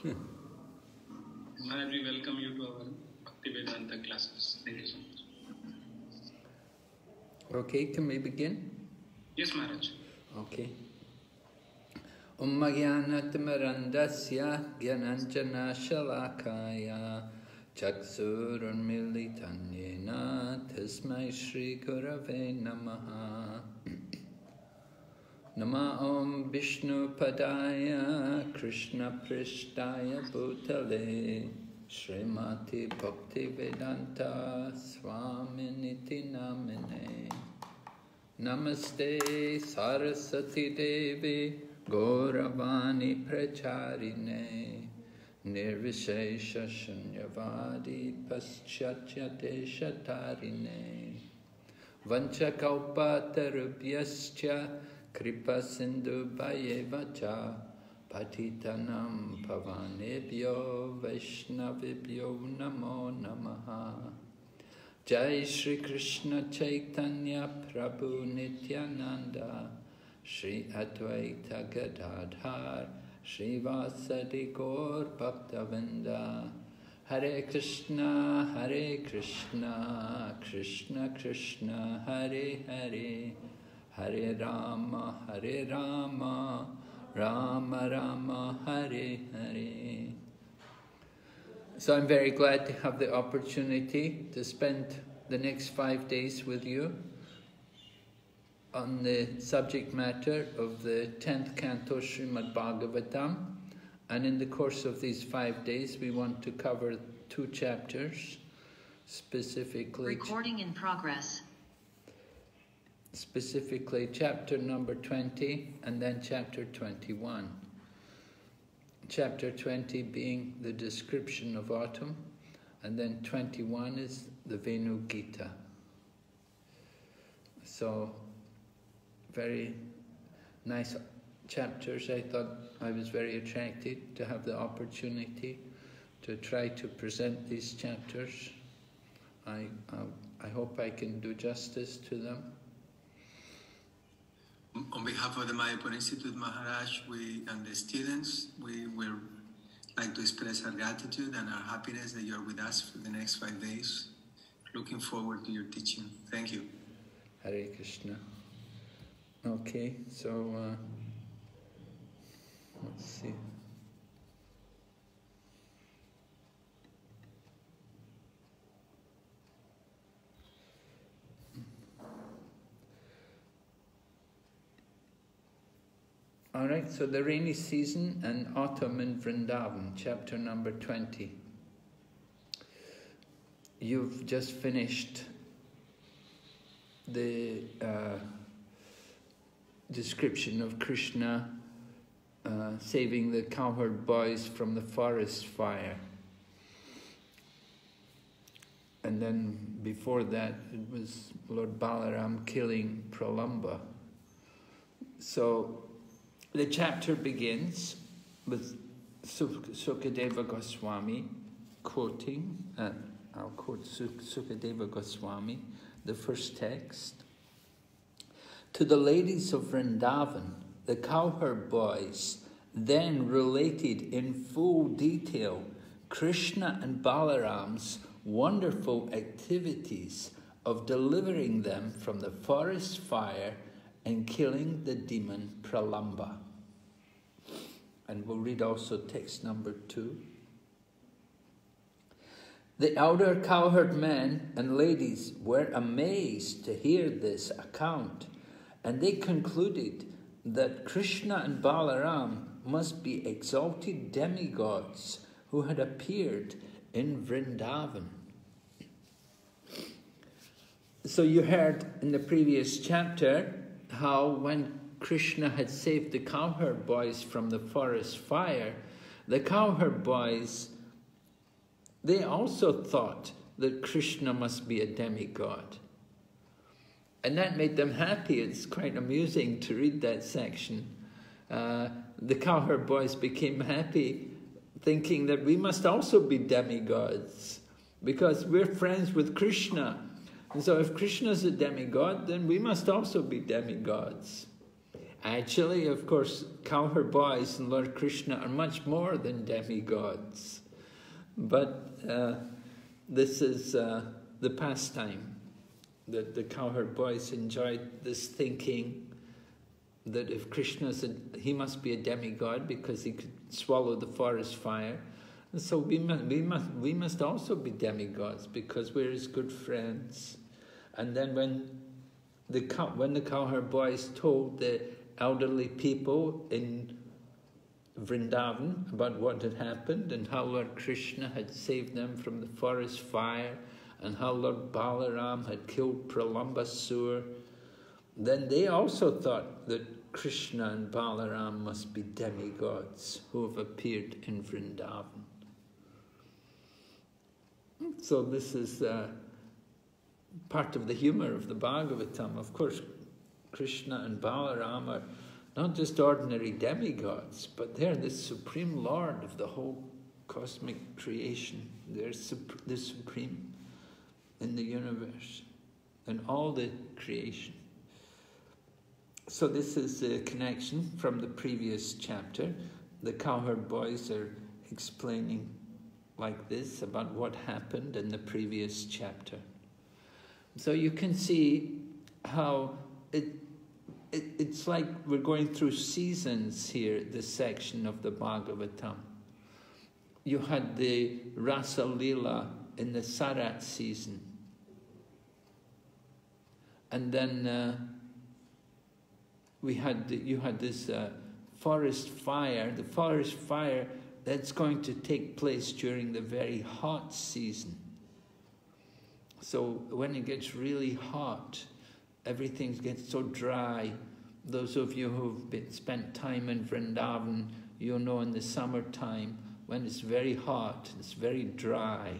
Maharaj, we welcome you to our Bhaktivedanta classes. Thank you so much. Okay, can we begin? Yes, Maharaj. Okay. Om Jnanatimirandasya Gyananjana Shalakaya Chaksurunmilitan Yena Tasmai Shri Gurave Namaha. Nama Om Vishnu Padaya Krishna Prishtaya Bhutale Srimati Bhaktivedanta Swaminiti Namine. Namaste Saraswati Devi Gauravani Pracharine Nirvishesha Shunyavadi Paschatya Deshatarine Vanchakalpatarubhyascha Kripa Sindhu Bhayevacha Patitanam Pavanebhyo Vaishnavibhyo Namo Namaha. Jai Shri Krishna Chaitanya Prabhu Nityananda Shri Advaita Gadadhar Shri Vasadi Gaur Bhaktivedanta. Hare Krishna Krishna Krishna Hare Hare Hare Rama Rama Rama Hare Hare. So I'm very glad to have the opportunity to spend the next 5 days with you on the subject matter of the 10th canto Srimad Bhagavatam. And in the course of these 5 days, we want to cover 2 chapters, specifically... Recording in progress. Specifically chapter number 20 and then chapter 21. Chapter 20 being the description of autumn, and then 21 is the Venu Gita. So, very nice chapters. I thought I was very attracted to have the opportunity to try to present these chapters. I hope I can do justice to them. On behalf of the Mayapur Institute, Maharaj, and the students, we will like to express our gratitude and our happiness that you are with us for the next 5 days. Looking forward to your teaching. Thank you. Hare Krishna. Okay, so let's see. All right, so the rainy season and autumn in Vṛndāvana, chapter number 20. You've just finished the description of Kṛṣṇa saving the cowherd boys from the forest fire. And then before that, it was Lord Balaram killing Pralamba. So the chapter begins with Sukadeva Goswami quoting, I'll quote Sukadeva Goswami, the first text. To the ladies of Vṛndāvana, the cowherd boys then related in full detail Kṛṣṇa and Balaram's wonderful activities of delivering them from the forest fire and killing the demon Pralamba. And we'll read also text number 2. The elder cowherd men and ladies were amazed to hear this account, and they concluded that Kṛṣṇa and Balaram must be exalted demigods who had appeared in Vṛndāvana. So you heard in the previous chapter how when Kṛṣṇa had saved the cowherd boys from the forest fire, the cowherd boys, they also thought that Kṛṣṇa must be a demigod. And that made them happy. It's quite amusing to read that section. The cowherd boys became happy thinking that we must also be demigods because we're friends with Kṛṣṇa. And so if Kṛṣṇa is a demigod, then we must also be demigods. Actually, of course, cowherd boys and Lord Kṛṣṇa are much more than demigods. But this is the pastime that the cowherd boys enjoyed, this thinking that if Krishna's he must be a demigod because he could swallow the forest fire. And so we must also be demigods because we're his good friends. And then when the cowherd boys told the elderly people in Vṛndāvana about what had happened and how Lord Kṛṣṇa had saved them from the forest fire and how Lord Balaram had killed Pralambasur, then they also thought that Kṛṣṇa and Balaram must be demigods who have appeared in Vṛndāvana. So this is part of the humor of the Bhagavatam. Of course, Kṛṣṇa and Balaram are not just ordinary demigods, but they're the supreme Lord of the whole cosmic creation. They're the supreme in the universe and all the creation. So this is a connection from the previous chapter. The cowherd boys are explaining like this about what happened in the previous chapter. So you can see how it's like we're going through seasons here, this section of the Bhagavatam. You had the Rasa Lila in the Sarat season. And then you had this forest fire, the forest fire that's going to take place during the very hot season. So when it gets really hot, everything gets so dry. Those of you who've spent time in Vṛndāvana, you'll know in the summertime, when it's very hot, it's very dry.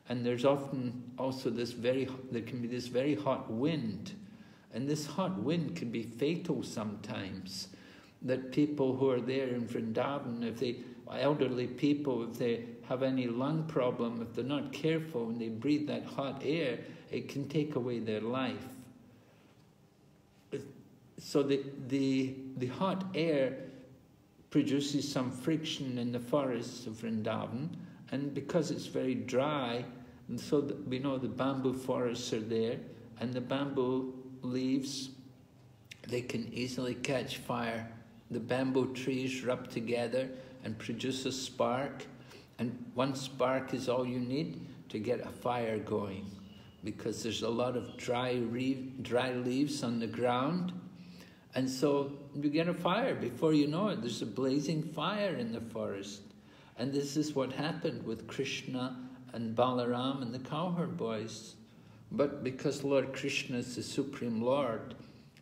And there's often also there can be this very hot wind. And this hot wind can be fatal sometimes. That people who are there in Vṛndāvana, elderly people, if they have any lung problem, if they're not careful and they breathe that hot air, it can take away their life. So the hot air produces some friction in the forests of Vṛndāvana, and because it's very dry, and so we know the bamboo forests are there, and the bamboo leaves, they can easily catch fire. The bamboo trees rub together and produce a spark, and one spark is all you need to get a fire going, because there's a lot of dry leaves on the ground, and so you get a fire. Before you know it, there's a blazing fire in the forest. And this is what happened with Kṛṣṇa and Balaram and the cowherd boys. But because Lord Kṛṣṇa is the Supreme Lord,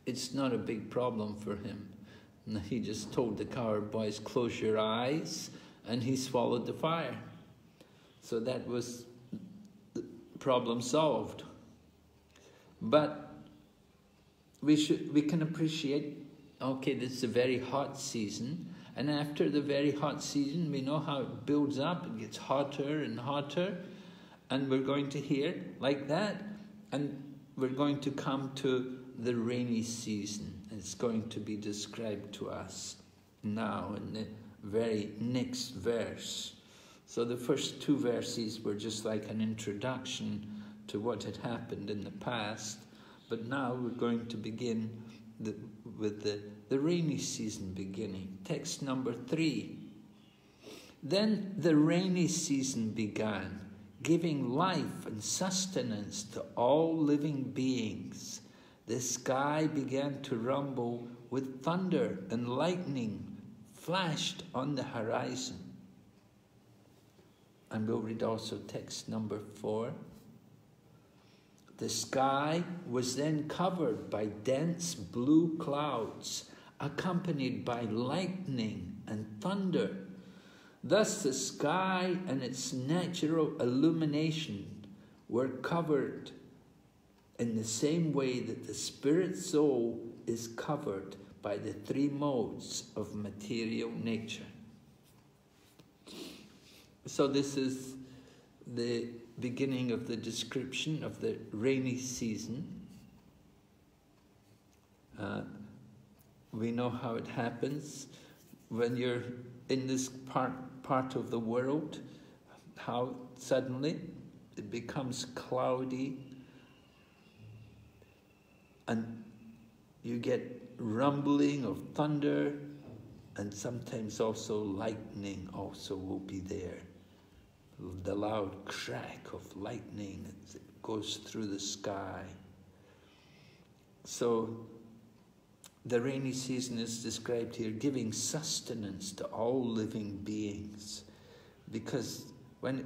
it's not a big problem for him. And he just told the cowherd boys, close your eyes, and he swallowed the fire. So that was the problem solved. But we can appreciate, okay, this is a very hot season, and after the very hot season, we know how it builds up, it gets hotter and hotter, and we're going to hear like that, and we're going to come to the rainy season. It's going to be described to us now in the very next verse. So the first two verses were just like an introduction to what had happened in the past, but now we're going to begin with the rainy season beginning. Text number 3. Then the rainy season began, giving life and sustenance to all living beings. The sky began to rumble with thunder, and lightning flashed on the horizon. And we'll read also text number 4. The sky was then covered by dense blue clouds, accompanied by lightning and thunder. Thus the sky and its natural illumination were covered in the same way that the spirit soul is covered by the 3 modes of material nature. So this is the beginning of the description of the rainy season. we know how it happens when you're in this part of the world, how suddenly it becomes cloudy and you get rumbling of thunder, and sometimes also lightning also will be there. The loud crack of lightning as it goes through the sky. So the rainy season is described here, giving sustenance to all living beings, because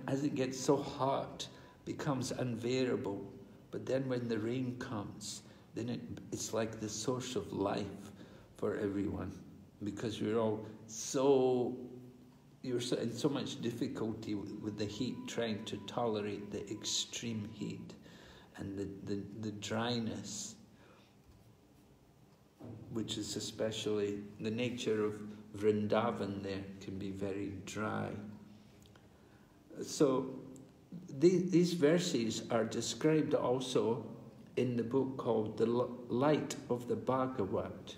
as it gets so hot, it becomes unbearable. But then when the rain comes, then it's like the source of life for everyone, because you're all you're in so much difficulty with the heat, trying to tolerate the extreme heat and the dryness, which is especially the nature of Vṛndāvana there, can be very dry. So these verses are described also in the book called The Light of the Bhagavad.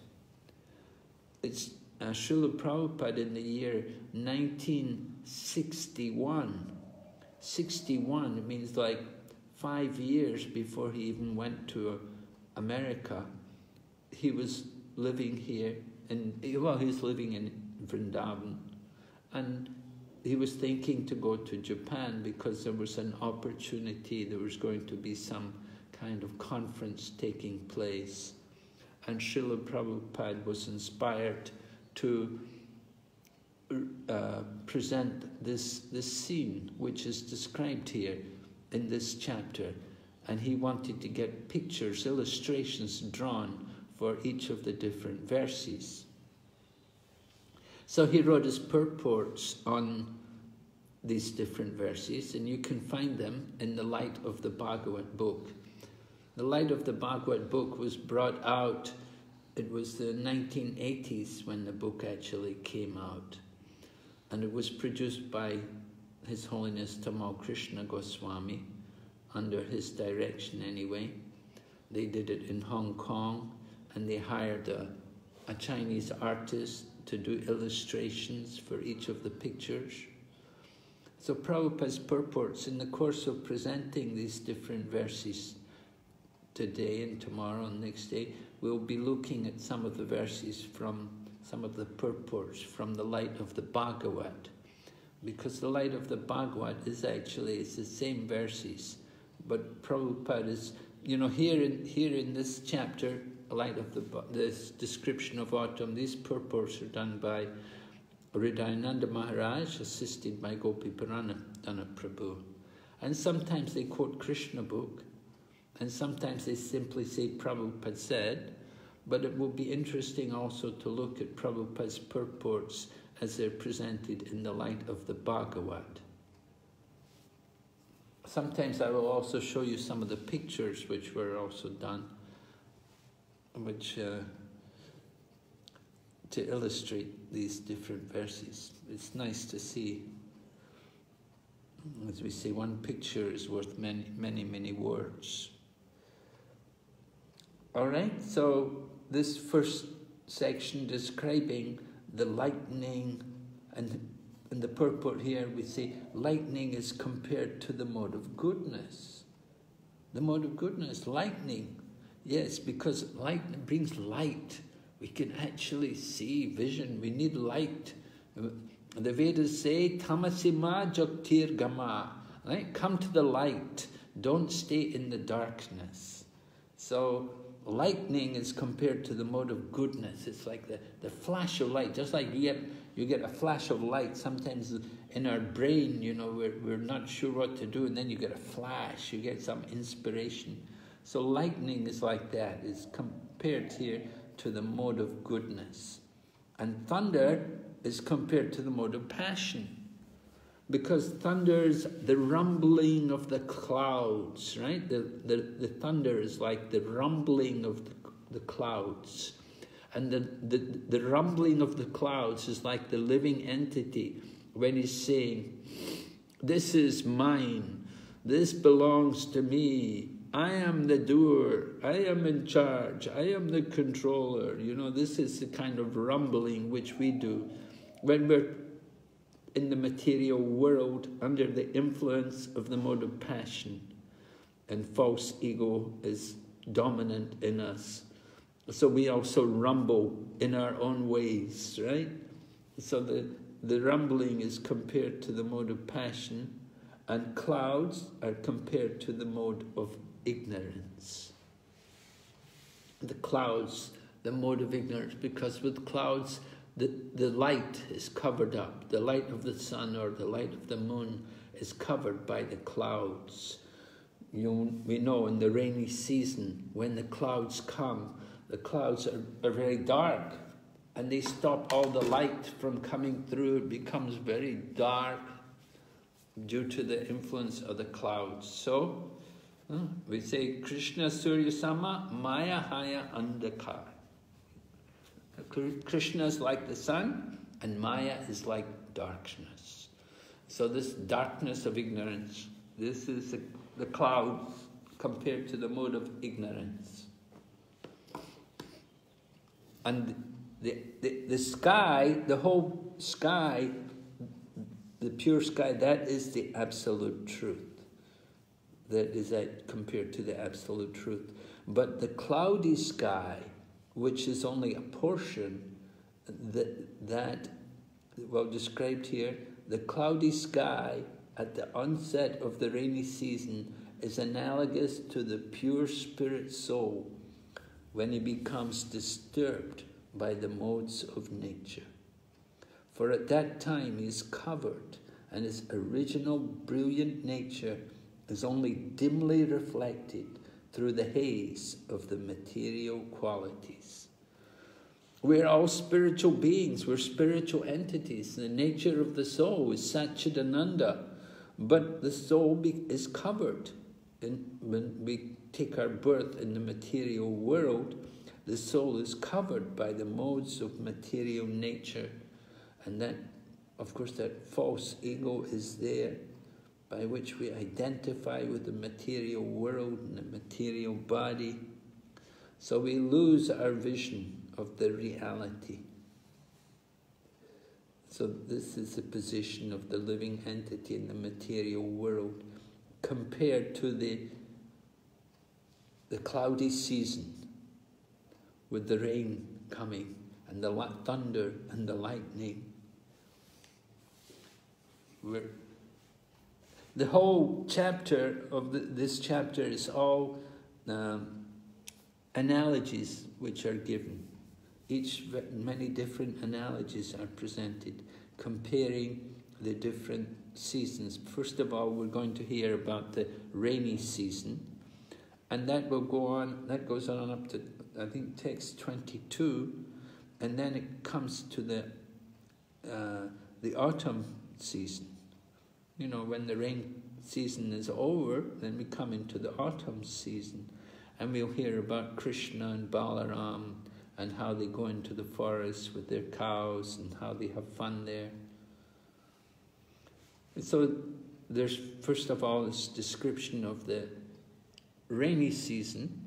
It's Srila Prabhupada in the year 1961. 61 means like 5 years before he even went to America. He was living here, he was living in Vṛndāvana, and he was thinking to go to Japan because there was an opportunity, there was going to be some kind of conference taking place. And Srila Prabhupada was inspired to present this scene, which is described here in this chapter. And he wanted to get pictures, illustrations drawn for each of the different verses. So he wrote his purports on these different verses, and you can find them in the Light of the Bhagavad book. The Light of the Bhagavad book was brought out, it was the 1980s when the book actually came out. And it was produced by His Holiness Tamal Kṛṣṇa Goswami, under his direction anyway. They did it in Hong Kong, and they hired a Chinese artist to do illustrations for each of the pictures. So Prabhupada's purports, in the course of presenting these different verses today and tomorrow and next day, we'll be looking at some of the verses from some of the purports from the Light of the Bhagavad. Because the Light of the Bhagavad is actually, it's the same verses, but Prabhupada is, here in this chapter, Light of this description of autumn, these purports are done by Hridayananda Maharaj, assisted by Gopīs Prabhu. And sometimes they quote Kṛṣṇa book, and sometimes they simply say Prabhupada said, but it will be interesting also to look at Prabhupada's purports as they're presented in the Light of the Bhagavad. Sometimes I will also show you some of the pictures which were also done, which to illustrate these different verses. It's nice to see. As we say, one picture is worth many, many, many words. All right, so this first section describing the lightning, and in the purport here we say lightning is compared to the mode of goodness. The mode of goodness, lightning. Yes, because lightning brings light. We can actually see vision. We need light. The Vedas say, tamasima joktir gama. Right? Come to the light. Don't stay in the darkness. So lightning is compared to the mode of goodness. It's like the flash of light. Just like you get a flash of light. Sometimes in our brain, we're not sure what to do, and then you get a flash. You get some inspiration. So lightning is like that. It's compared here to the mode of goodness. And thunder is compared to the mode of passion. Because thunder is the rumbling of the clouds, right? The thunder is like the rumbling of the clouds. And the rumbling of the clouds is like the living entity when he's saying, this is mine, this belongs to me, I am the doer, I am in charge, I am the controller. You know, this is the kind of rumbling which we do when we're in the material world under the influence of the mode of passion, and false ego is dominant in us. So we also rumble in our own ways, right? So the rumbling is compared to the mode of passion, and clouds are compared to the mode of ignorance. The clouds, the mode of ignorance, because with clouds, the light is covered up. The light of the sun or the light of the moon is covered by the clouds. We know in the rainy season, when the clouds come, the clouds are very dark, and they stop all the light from coming through. It becomes very dark due to the influence of the clouds. So, we say, Kṛṣṇa Surya Sama, Maya Haya Andhakar. Kṛṣṇa is like the sun, and Maya is like darkness. So this darkness of ignorance, this is the clouds compared to the mode of ignorance. And the sky, the whole sky, the pure sky, that is the absolute truth. That is compared to the absolute truth. But the cloudy sky, which is only a portion, that well described here, the cloudy sky at the onset of the rainy season is analogous to the pure spirit soul when he becomes disturbed by the modes of nature. For at that time he is covered, and his original brilliant nature is only dimly reflected through the haze of the material qualities. We're all spiritual beings, we're spiritual entities. The nature of the soul is Satchidananda, but the soul is covered. When we take our birth in the material world, the soul is covered by the modes of material nature. And that, of course, that false ego is there, by which we identify with the material world and the material body. So we lose our vision of the reality. So this is the position of the living entity in the material world compared to the cloudy season with the rain coming and the thunder and the lightning. The whole chapter of this chapter is all analogies which are given. Many different analogies are presented, comparing the different seasons. First of all, we're going to hear about the rainy season, and that will go on. That goes on up to, I think, text 22, and then it comes to the autumn season. You know, when the rain season is over, then we come into the autumn season, and we'll hear about Kṛṣṇa and Balaram and how they go into the forest with their cows and how they have fun there. And so there's, first of all, this description of the rainy season,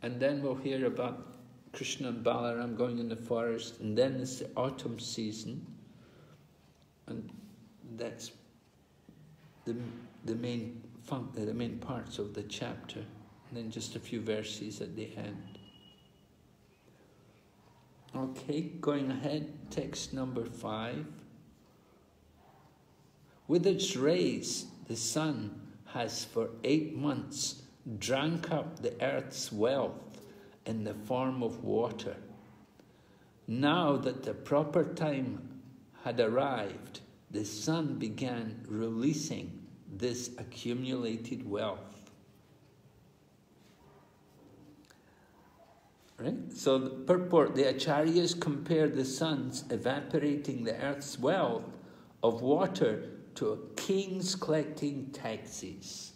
and then we'll hear about Kṛṣṇa and Balaram going in the forest, and then it's the autumn season, and that's the main parts of the chapter, and then just a few verses at the end. Okay, going ahead, text number 5. With its rays, the sun has for 8 months drank up the earth's wealth in the form of water. Now that the proper time had arrived, the sun began releasing this accumulated wealth. Right? So the purport, the acharyas compare the sun's evaporating the earth's wealth of water to a king's collecting taxes.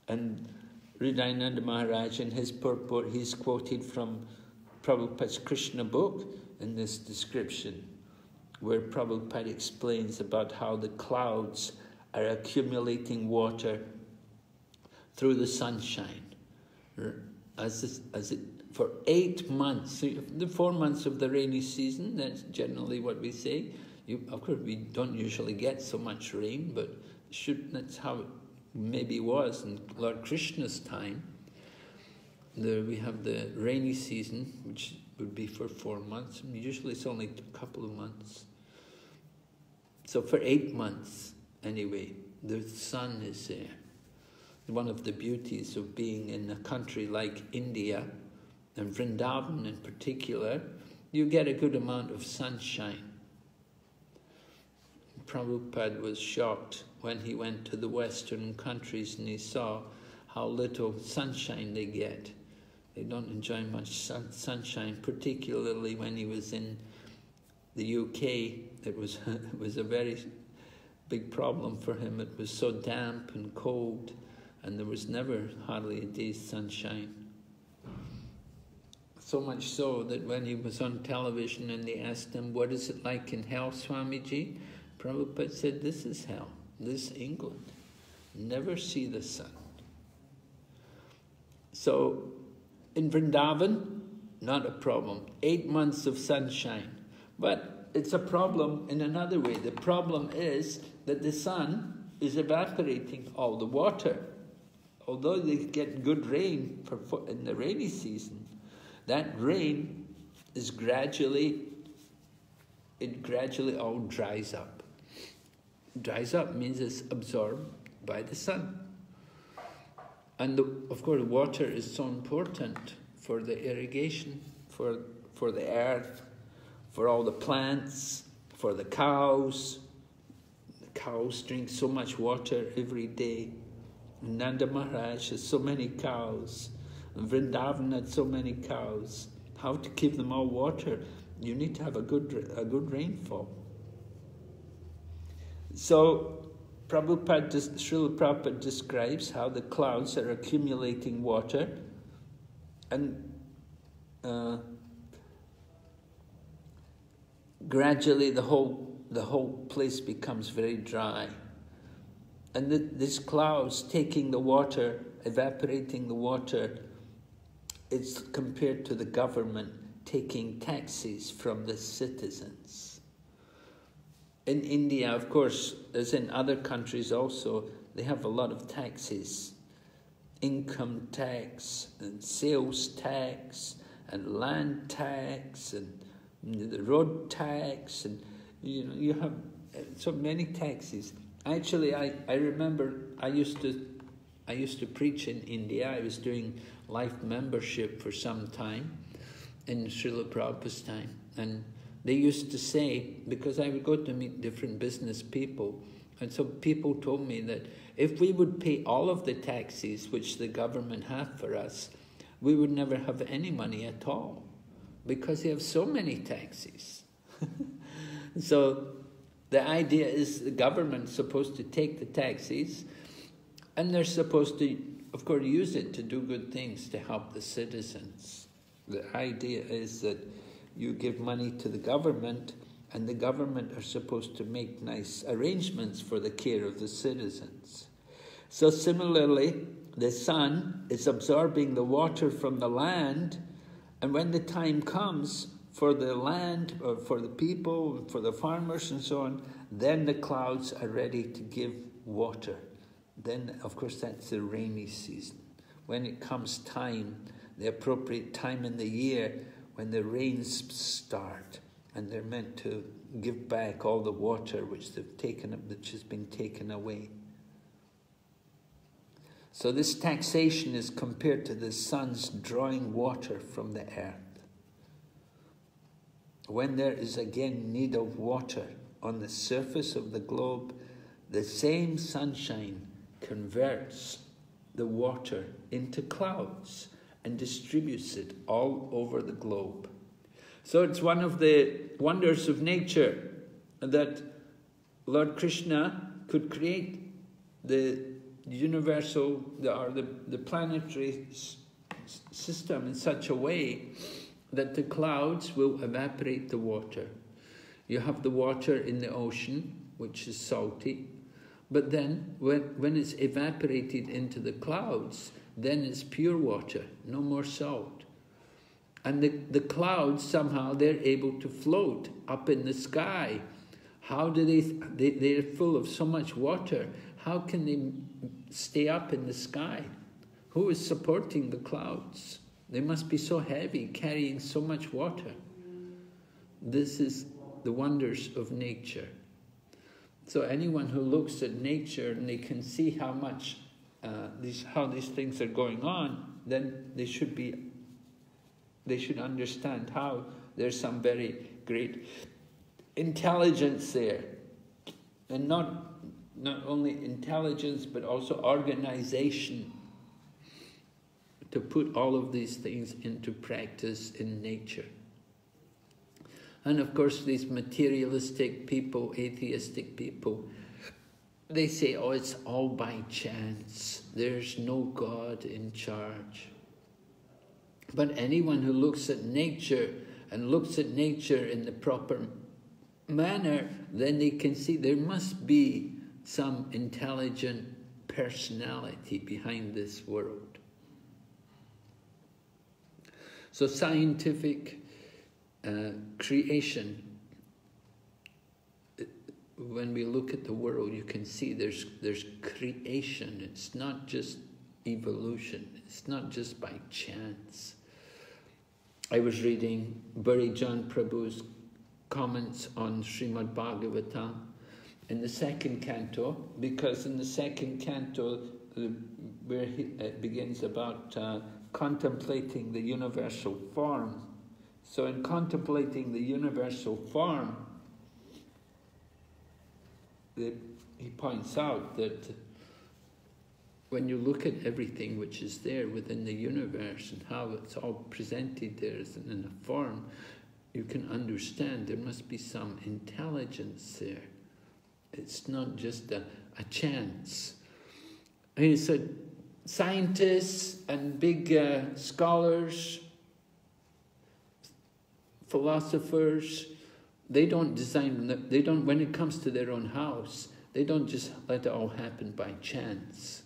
And Hridayananda Maharaj, in his purport, he's quoted from Prabhupada's Kṛṣṇa book in this description, where Prabhupada explains about how the clouds are accumulating water through the sunshine. For 8 months, the 4 months of the rainy season, that's generally what we say. Of course, we don't usually get so much rain, but that's how it maybe was in Lord Kṛṣṇa's time. We have the rainy season, which would be for 4 months. Usually it's only a couple of months. So for 8 months, anyway, the sun is there. One of the beauties of being in a country like India, and Vṛndāvana in particular, you get a good amount of sunshine. Prabhupada was shocked when he went to the Western countries and he saw how little sunshine they get. They don't enjoy much sunshine, particularly when he was in the UK. It was a very big problem for him. It was so damp and cold, and there was never hardly a day's sunshine. So much so that when he was on television and they asked him, "What is it like in hell, Swamiji?" Prabhupada said, "This is hell. This is England. Never see the sun." So, in Vṛndāvana, not a problem. 8 months of sunshine. But it's a problem in another way. The problem is that the sun is evaporating all the water. Although they get good rain in the rainy season, that rain is gradually all dries up. Dries up means it's absorbed by the sun. And of course, water is so important for the irrigation, for the earth, for all the plants, for the cows. The cows drink so much water every day. Nanda Maharaj has so many cows. And Vṛndāvana had so many cows. How to give them all water? You need to have a good rainfall. So Srila Prabhupada describes how the clouds are accumulating water, and gradually the whole place becomes very dry. And these clouds taking the water, evaporating the water, it's compared to the government taking taxes from the citizens. In India, of course, as in other countries also, they have a lot of taxes. Income tax, and sales tax, and land tax, and the road tax, and you have so many taxes. Actually, I remember I used to preach in India. I was doing life membership for some time in Srila Prabhupada's time, and they used to say, because I would go to meet different business people, and so people told me that if we would pay all of the taxes which the government have for us, we would never have any money at all, because they have so many taxes. So the idea is the government's supposed to take the taxes, and they're supposed to, of course, use it to do good things to help the citizens. The idea is that you give money to the government, and the government are supposed to make nice arrangements for the care of the citizens. So similarly, the sun is absorbing the water from the land, and when the time comes for the land, or for the people, for the farmers and so on, then the clouds are ready to give water. Then, of course, that's the rainy season. When it comes time, the appropriate time in the year, when the rains start, and they're meant to give back all the water which has been taken away. So this taxation is compared to the sun's drawing water from the earth. When there is again need of water on the surface of the globe, the same sunshine converts the water into clouds and distributes it all over the globe. So it's one of the wonders of nature that Lord Kṛṣṇa could create the universal, the planetary system in such a way that the clouds will evaporate the water. You have the water in the ocean, which is salty, But then, when it's evaporated into the clouds, then it's pure water, no more salt. And the clouds, somehow, they're able to float up in the sky. How do they're full of so much water. How can they stay up in the sky? Who is supporting the clouds? They must be so heavy, carrying so much water. This is the wonders of nature. So anyone who looks at nature and they can see how much how these things are going on, then they should understand how there's some very great intelligence there, and not only intelligence but also organization to put all of these things into practice in nature. And of course, these materialistic people, atheistic people, they say, oh, it's all by chance. There's no God in charge. But anyone who looks at nature and looks at nature in the proper manner, then they can see there must be some intelligent personality behind this world. So scientific creation, when we look at the world, you can see there's creation. It's not just evolution. It's not just by chance. I was reading Bhaktivedanta Prabhu's comments on Srimad Bhagavatam in the second canto, because in the second canto, where it begins about contemplating the universal form. So in contemplating the universal form, he points out that when you look at everything which is there within the universe and how it's all presented there as in a form, you can understand there must be some intelligence there. It's not just a chance. And he said, scientists and big scholars, philosophers, they don't design, when it comes to their own house, they don't just let it all happen by chance.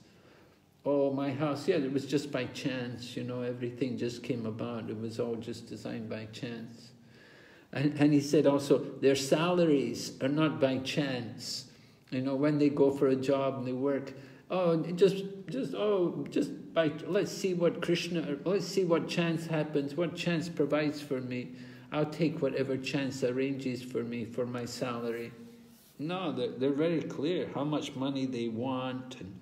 Oh, my house, yeah, it was just by chance, everything just came about. It was all just designed by chance. And he said also, their salaries are not by chance. When they go for a job and they work, let's see what Kṛṣṇa, let's see what chance happens, what chance provides for me. I'll take whatever chance arranges for me for my salary. No, they're very clear how much money they want and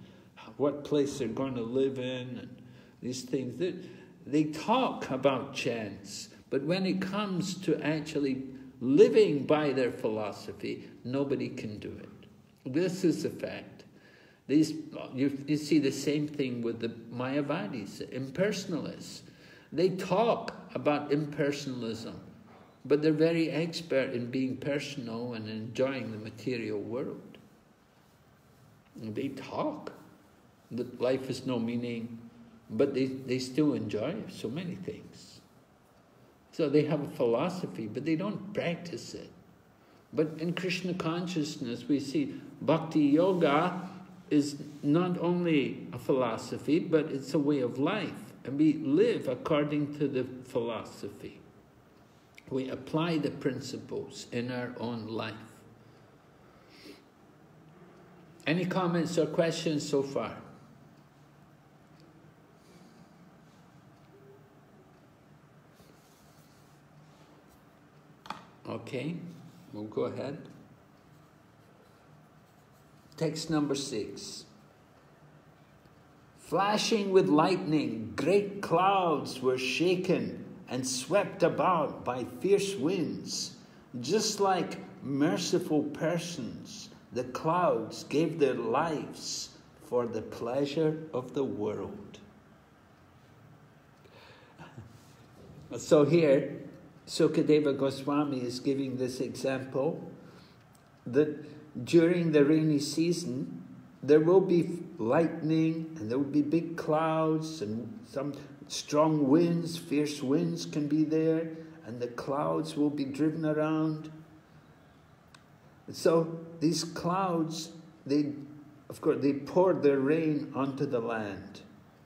what place they're going to live in and these things. They talk about chance, but when it comes to actually living by their philosophy, nobody can do it. This is a fact. You see the same thing with the Mayavadis, the impersonalists. They talk about impersonalism, but they're very expert in being personal and enjoying the material world. They talk that life has no meaning, but they still enjoy so many things. So they have a philosophy, but they don't practice it. But in Krishna consciousness, we see Bhakti Yoga is not only a philosophy, but it's a way of life. And we live according to the philosophy. We apply the principles in our own life. Any comments or questions so far? Okay, we'll go ahead. Text number 6. Flashing with lightning, great clouds were shaken and swept about by fierce winds. Just like merciful persons, the clouds gave their lives for the pleasure of the world. So here, Sukadeva Goswami is giving this example that during the rainy season, there will be lightning and there will be big clouds and some strong winds, fierce winds can be there, and the clouds will be driven around. So these clouds, they of course, they poured their rain onto the land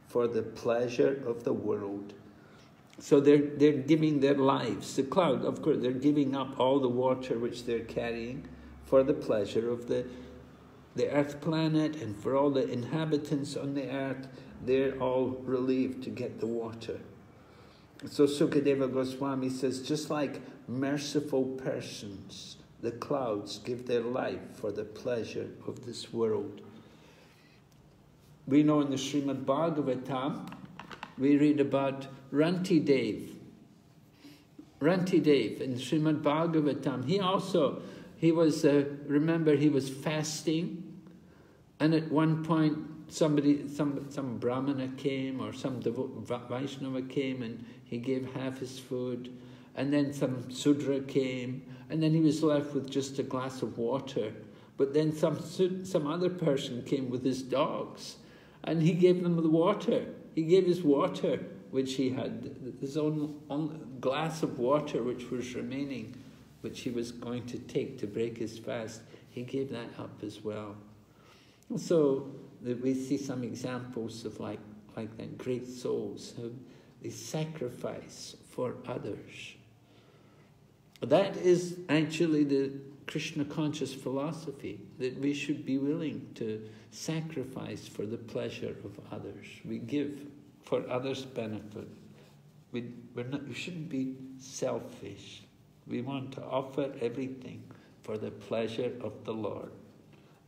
for the pleasure of the world. So they're giving their lives. The cloud, of course, they're giving up all the water which they're carrying for the pleasure of the earth planet, and for all the inhabitants on the earth. They're all relieved to get the water. So Sukadeva Goswami says, just like merciful persons, the clouds give their life for the pleasure of this world. We know in the Srimad Bhagavatam, we read about Rantidev. Rantidev in Srimad Bhagavatam, he was, remember, he was fasting, and at one point some Brahmana came, or some Vaishnava came, and he gave half his food, and then some Sudra came, and then he was left with just a glass of water. But then some other person came with his dogs, and he gave them the water. He gave his water, which he had, his own glass of water which was remaining, which he was going to take to break his fast. He gave that up as well. So we see some examples of like that, great souls who they sacrifice for others. That is actually the Krishna conscious philosophy, that we should be willing to sacrifice for the pleasure of others. We give for others' benefit. We shouldn't be selfish. We want to offer everything for the pleasure of the Lord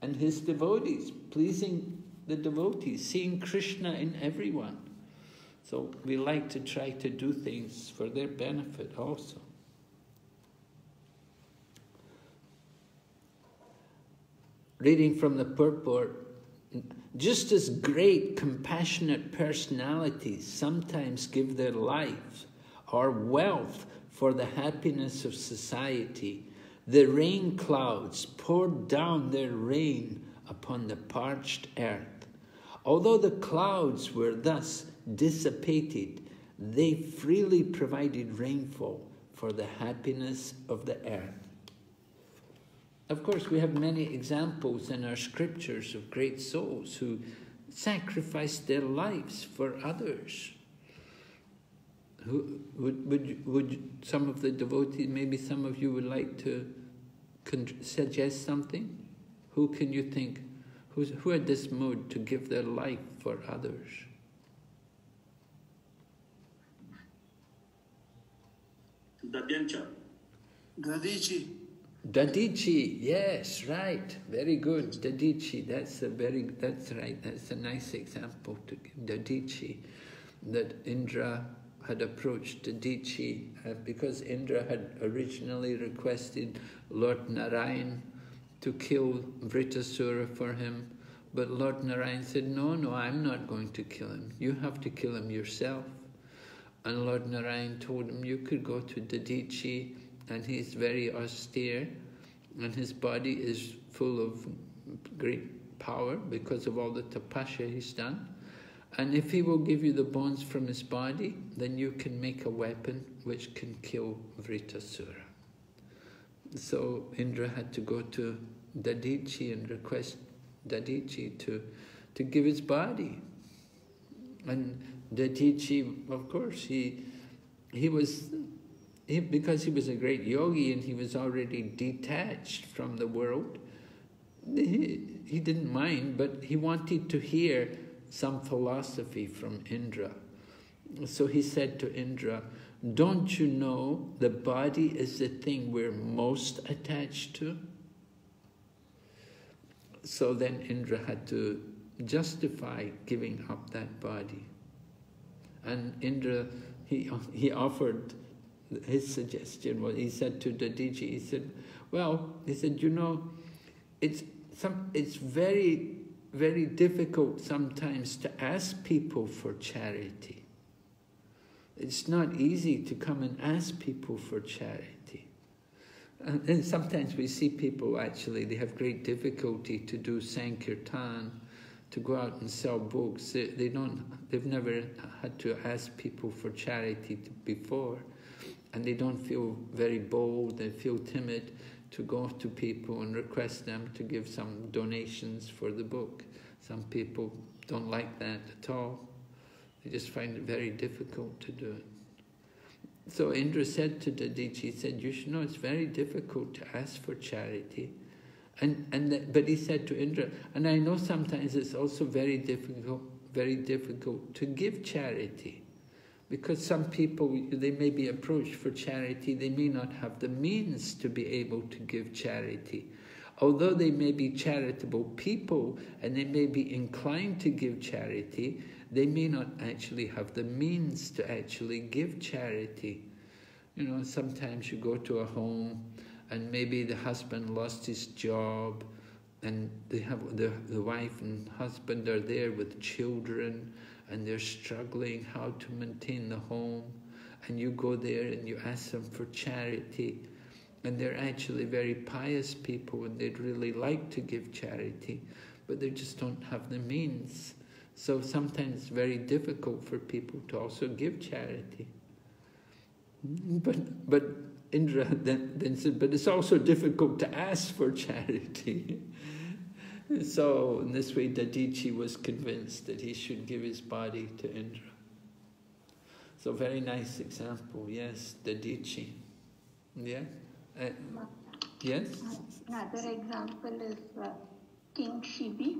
and His devotees, pleasing the devotees, seeing Krishna in everyone. So we like to try to do things for their benefit also. Reading from the purport, just as great compassionate personalities sometimes give their lives or wealth for the happiness of society, the rain clouds poured down their rain upon the parched earth. Although the clouds were thus dissipated, they freely provided rainfall for the happiness of the earth. Of course, we have many examples in our scriptures of great souls who sacrificed their lives for others. Would some of the devotees, maybe some of you would like to suggest something? Who can you think, who had this mood to give their life for others? Dadichi. Dadichi, yes, right, very good. Dadichi, that's right. That's a nice example to give. Dadichi, that Indra had approached Dadichi because Indra had originally requested Lord Narayan to kill Vritasura for him, but Lord Narayan said, no, I'm not going to kill him. You have to kill him yourself. And Lord Narayan told him, you could go to Dadichi, and he's very austere, and his body is full of great power because of all the tapasya he's done. And if he will give you the bones from his body, then you can make a weapon which can kill Vritasura. So Indra had to go to Dadichi and request Dadichi to give his body. And Dadichi, of course, because he was a great yogi and he was already detached from the world, he didn't mind, but he wanted to hear some philosophy from Indra. So he said to Indra, don't you know the body is the thing we're most attached to? So then Indra had to justify giving up that body. And Indra, he offered his suggestion. Was he said to Dadichi, he said, you know, it's very, very difficult sometimes to ask people for charity. It's not easy to come and ask people for charity. And sometimes we see people actually, they have great difficulty to do Sankirtan, to go out and sell books. They've never had to ask people for charity before. And they don't feel very bold, they feel timid to go to people and request them to give some donations for the book. Some people don't like that at all. They just find it very difficult to do it. So Indra said to Dadichi, he said, you should know it's very difficult to ask for charity. But he said to Indra, and I know sometimes it's also very difficult to give charity. Because some people, they may be approached for charity, they may not have the means to be able to give charity. Although they may be charitable people and they may be inclined to give charity, they may not actually have the means to actually give charity. You know, sometimes you go to a home and maybe the husband lost his job and they have the wife and husband are there with children and they're struggling how to maintain the home, and you go there and you ask them for charity, and they're actually very pious people and they'd really like to give charity, but they just don't have the means. So sometimes it's very difficult for people to also give charity. But Indra then said, but it's also difficult to ask for charity. So in this way, Dadichi was convinced that he should give his body to Indra. So very nice example, yes, Dadichi. Yeah? Yes? Another example is King Shibi.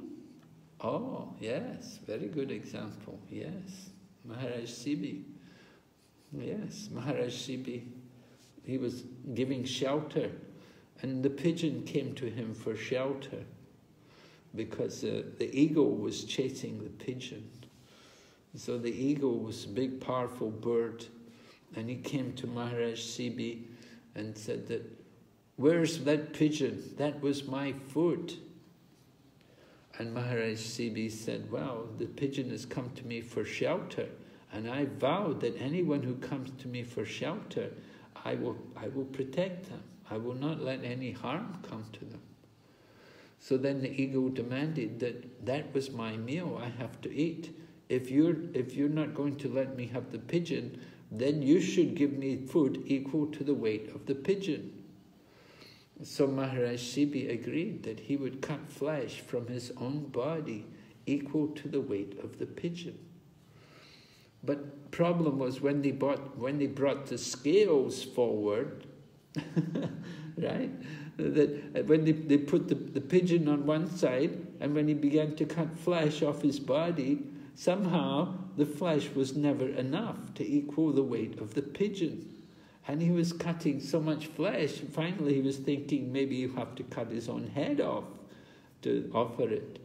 Oh, yes, very good example, yes. Maharaj Shibi. Yes, Maharaj Shibi. He was giving shelter, and the pigeon came to him for shelter because the eagle was chasing the pigeon. So the eagle was a big, powerful bird, and he came to Maharaj Shibi and said that, where's that pigeon? That was my food. And Maharaj Shibi said, well, the pigeon has come to me for shelter, and I vowed that anyone who comes to me for shelter, I will protect them. I will not let any harm come to them. So then the eagle demanded that was my meal, I have to eat. If you're not going to let me have the pigeon, then you should give me food equal to the weight of the pigeon. So Maharaj Shibi agreed that he would cut flesh from his own body equal to the weight of the pigeon. But problem was when they brought the scales forward, right? That when they put the pigeon on one side, and when he began to cut flesh off his body, somehow the flesh was never enough to equal the weight of the pigeon. And he was cutting so much flesh, finally he was thinking maybe you have to cut his own head off to offer it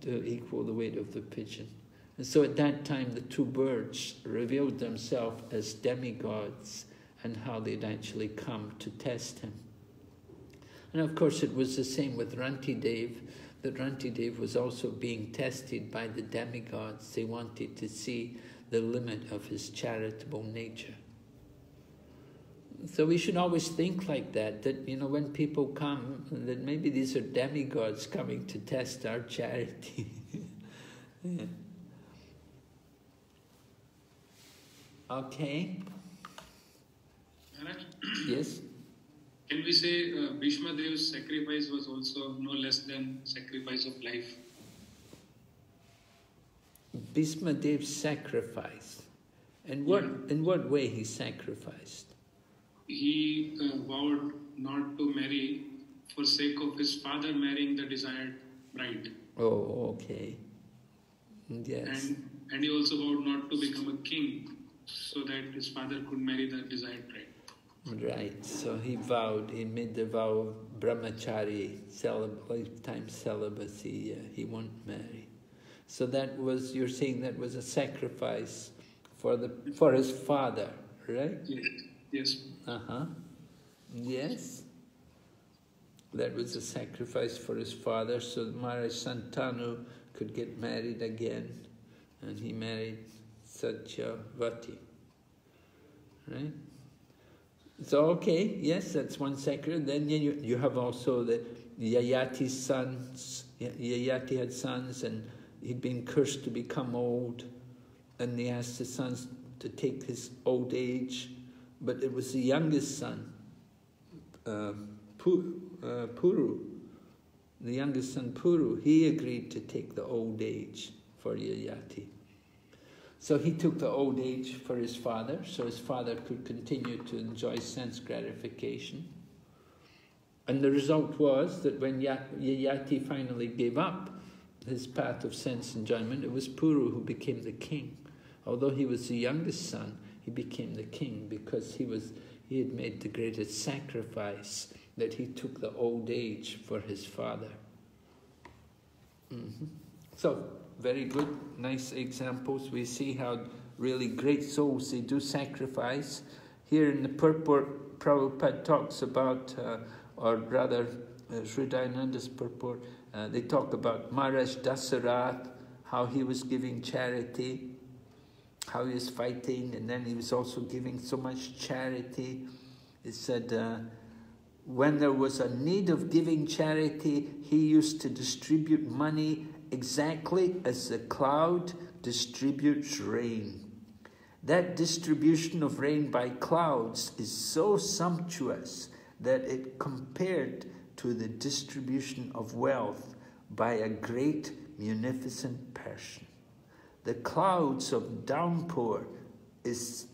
to equal the weight of the pigeon. And so at that time the two birds revealed themselves as demigods and how they'd actually come to test him. And of course it was the same with Rantidev, that Rantidev was also being tested by the demigods. They wanted to see the limit of his charitable nature. So we should always think like that, you know, when people come, that maybe these are demigods coming to test our charity. Yeah. Okay. Maharaj? Yes? Can we say Bhishma Dev's sacrifice was also no less than sacrifice of life? Bhishma Dev's sacrifice. In what way he sacrificed? He vowed not to marry for sake of his father marrying the desired bride. Oh, okay. Yes. And he also vowed not to become a king so that his father could marry the desired bride. Right, so he made the vow of brahmachari, lifetime celibacy, he won't marry. So that was, you're saying that was a sacrifice for his father, right? Yes. Uh-huh. Yes. That was a sacrifice for his father, so Maharaj Santanu could get married again, and he married Satyavati, right? So, okay, yes, that's one sacrifice. Then you have also the Yayati's sons. Yayati had sons, and he'd been cursed to become old, and they asked his sons to take his old age, but it was the youngest son, Puru, the youngest son Puru, he agreed to take the old age for Yayati. So he took the old age for his father, so his father could continue to enjoy sense gratification. And the result was that when Yayati finally gave up his path of sense enjoyment, it was Puru who became the king. Although he was the youngest son, he became the king because he had made the greatest sacrifice, that he took the old age for his father. So, very good, nice examples. We see how really great souls, they do sacrifice. Here in the purport, Prabhupada talks about, or rather, Sri Dayananda's purport, they talk about Maharaj Dasarath, how he was giving charity, how he was fighting, and then he was also giving so much charity. It said, when there was a need of giving charity, he used to distribute money exactly as the cloud distributes rain. That distribution of rain by clouds is so sumptuous that it compared to the distribution of wealth by a great munificent person. The clouds of downpour is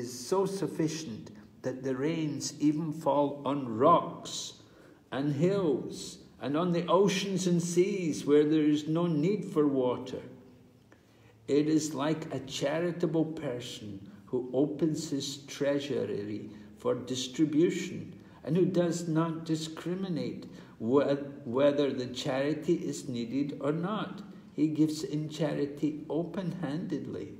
so sufficient that the rains even fall on rocks and hills and on the oceans and seas where there is no need for water. It is like a charitable person who opens his treasury for distribution and who does not discriminate whether the charity is needed or not. He gives in charity open-handedly.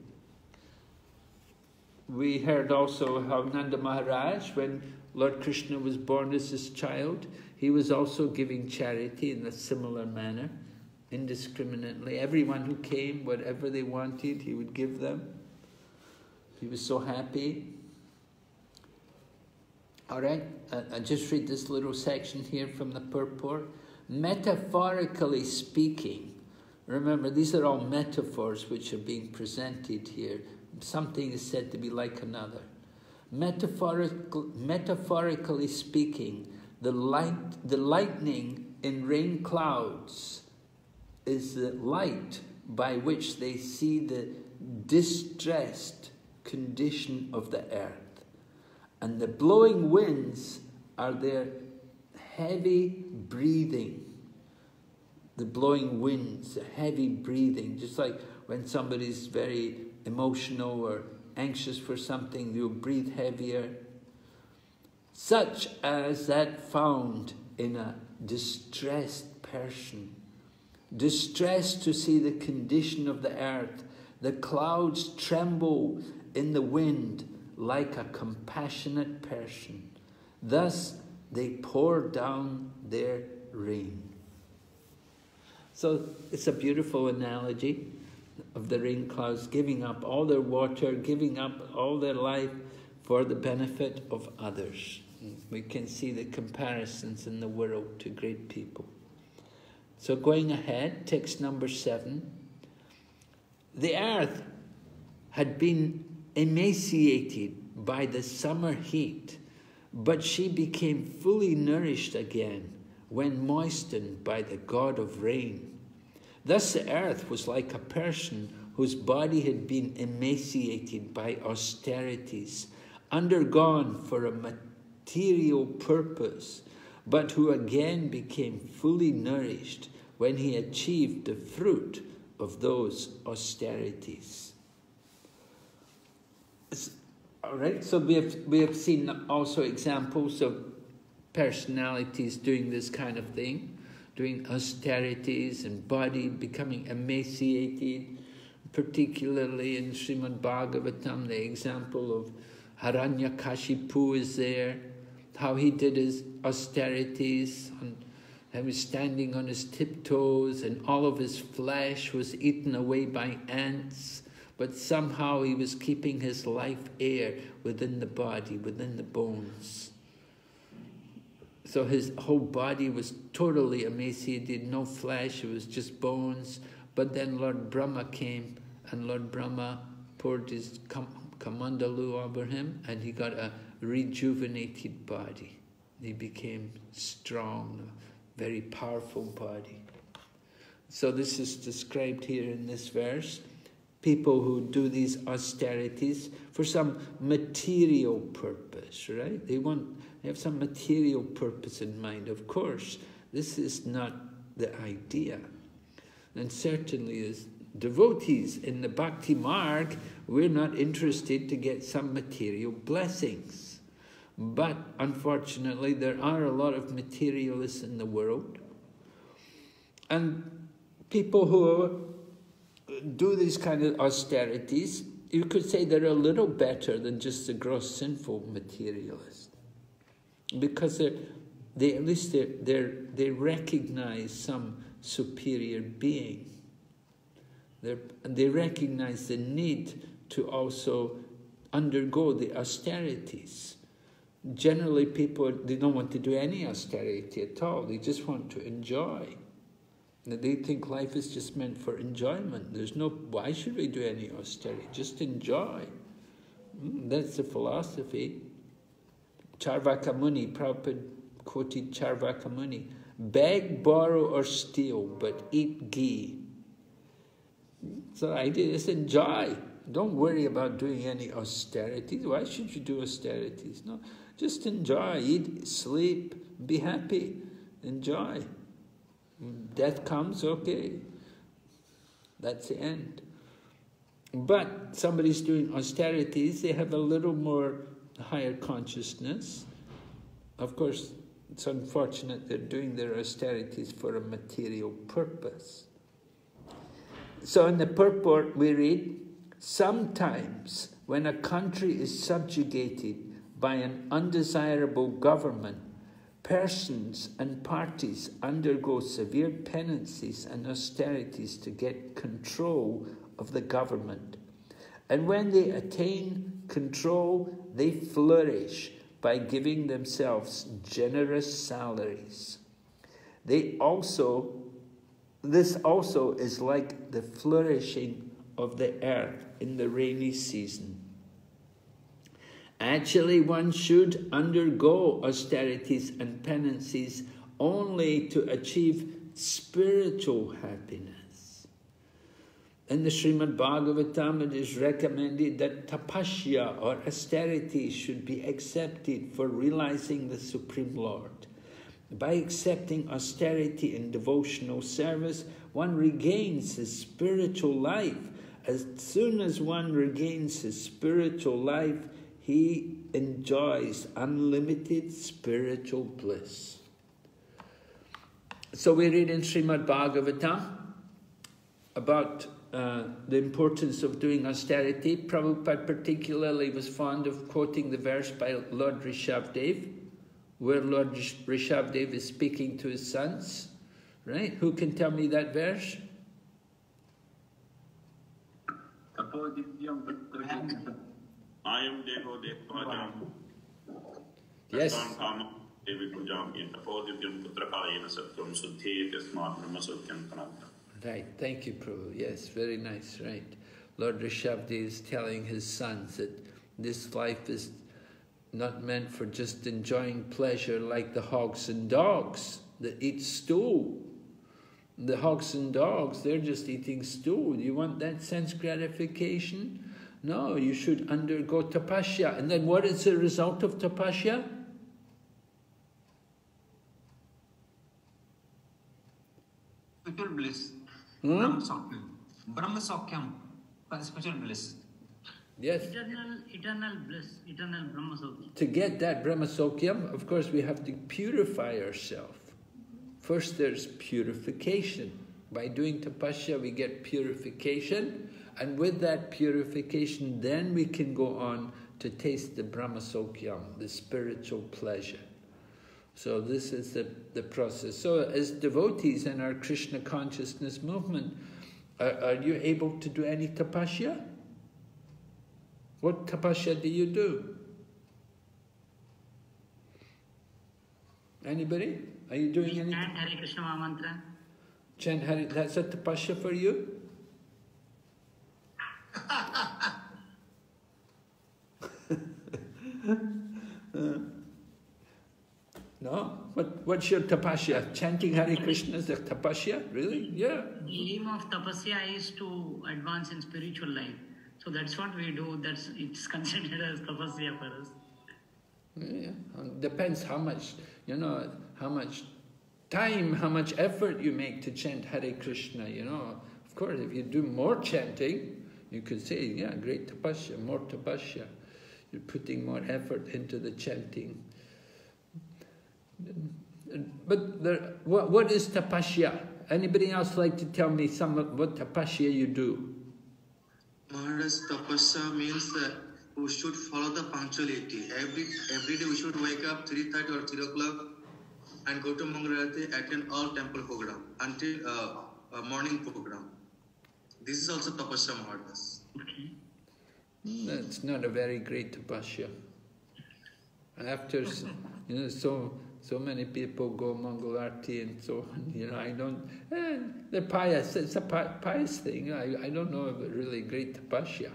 We heard also how Nanda Maharaj, when Lord Kṛṣṇa was born as his child, he was also giving charity in a similar manner, indiscriminately. Everyone who came, whatever they wanted, he would give them. He was so happy. All right, I'll just read this little section here from the purport. Metaphorically speaking, remember, these are all metaphors which are being presented here. Something is said to be like another. Metaphorically speaking, the lightning in rain clouds is the light by which they see the distressed condition of the earth. And the blowing winds are their heavy breathing. The blowing winds, the heavy breathing, just like when somebody's very emotional or anxious for something, you'll breathe heavier. Such as that found in a distressed person. Distressed to see the condition of the earth. The clouds tremble in the wind like a compassionate person. Thus they pour down their rain. So it's a beautiful analogy of the rain clouds giving up all their water, giving up all their life for the benefit of others. We can see the comparisons in the world to great people. So going ahead, text number 7. The earth had been emaciated by the summer heat, but she became fully nourished again when moistened by the God of rain. Thus the earth was like a person whose body had been emaciated by austerities, undergone for a material purpose, but who again became fully nourished when he achieved the fruit of those austerities. All right, so we have seen also examples of personalities doing this kind of thing, doing austerities and body becoming emaciated, particularly in Srimad Bhagavatam, the example of Hiranyakashipu is there, how he did his austerities, and he was standing on his tiptoes and all of his flesh was eaten away by ants, but somehow he was keeping his life air within the body, within the bones. So his whole body was totally emaciated, no flesh, it was just bones. But then Lord Brahma came, and Lord Brahma poured his kamandalu over him, and he got a rejuvenated body. He became strong, very powerful body. So this is described here in this verse. People who do these austerities for some material purpose, right? They have some material purpose in mind. Of course, this is not the idea. And certainly as devotees in the Bhakti Marg, we're not interested to get some material blessings. But unfortunately, there are a lot of materialists in the world. And people who do these kind of austerities, you could say they're a little better than just the gross sinful materialist. Because they at least they recognize some superior being. They recognize the need to also undergo the austerities. Generally, people, they don't want to do any austerity at all. They just want to enjoy. They think life is just meant for enjoyment. There's no, why should we do any austerity? Just enjoy. That's the philosophy. Charvaka Muni, Prabhupada quoted Charvaka Muni, beg, borrow or steal, but eat ghee. So the idea is enjoy. Don't worry about doing any austerities. Why should you do austerities? No, just enjoy, eat, sleep, be happy, enjoy. Death comes, okay, that's the end. But somebody's doing austerities, they have a little more higher consciousness. Of course, it's unfortunate they're doing their austerities for a material purpose. So in the purport we read, sometimes when a country is subjugated by an undesirable government, persons and parties undergo severe penances and austerities to get control of the government. And when they attain control, they flourish by giving themselves generous salaries. This also is like the flourishing of the earth in the rainy season. Actually, one should undergo austerities and penances only to achieve spiritual happiness. In the Srimad Bhagavatam, it is recommended that tapasya or austerities should be accepted for realizing the Supreme Lord. By accepting austerity in devotional service, one regains his spiritual life. As soon as one regains his spiritual life, he enjoys unlimited spiritual bliss. So we read in Srimad Bhagavatam about the importance of doing austerity. Prabhupada particularly was fond of quoting the verse by Lord Rishabdev, where Lord Rishabdev is speaking to his sons. Right? Who can tell me that verse? Yes. Right, thank you, Prabhu. Yes, very nice, right. Lord Rishabdev is telling his sons that this life is not meant for just enjoying pleasure like the hogs and dogs that eat stool. The hogs and dogs, they're just eating stool. You want that sense gratification? No, you should undergo tapasya. And then what is the result of tapasya? Spiritual bliss. Brahma Saukyam. Spiritual bliss. Yes. Eternal bliss, eternal Brahma Saukyam. To get that Brahma Saukyam, of course, we have to purify ourselves. First, there's purification. By doing tapasya, we get purification. And with that purification, then we can go on to taste the Brahma Saukyam, the spiritual pleasure. So this is the process. So as devotees in our Krishna consciousness movement, are you able to do any tapasya? What tapasya do you do? Anybody? Are you doing any? Chant Hare Krishna Mantra. Chant Hare, that's a tapasya for you? No? What's your tapasya? Chanting Hare Krishna is a tapasya? Really? Yeah. The aim of tapasya is to advance in spiritual life. So that's what we do. It's considered as tapasya for us. Yeah. Depends how much, how much time, how much effort you make to chant Hare Krishna, Of course, if you do more chanting, you could say, yeah, great tapasya, more tapasya. You're putting more effort into the chanting. But what is tapasya? Anybody else like to tell me what tapasya you do? Maharaj, tapasya means that we should follow the punctuality. Every day we should wake up 3:30 or 3 o'clock and go to Mangalarati, attend all temple program until morning program. This is also tapasya, Maharaj. That's not a very great tapasya. After, so many people go Mangalarti and so on, I don't, they're pious, it's a pious thing. I don't know of a really great tapasya.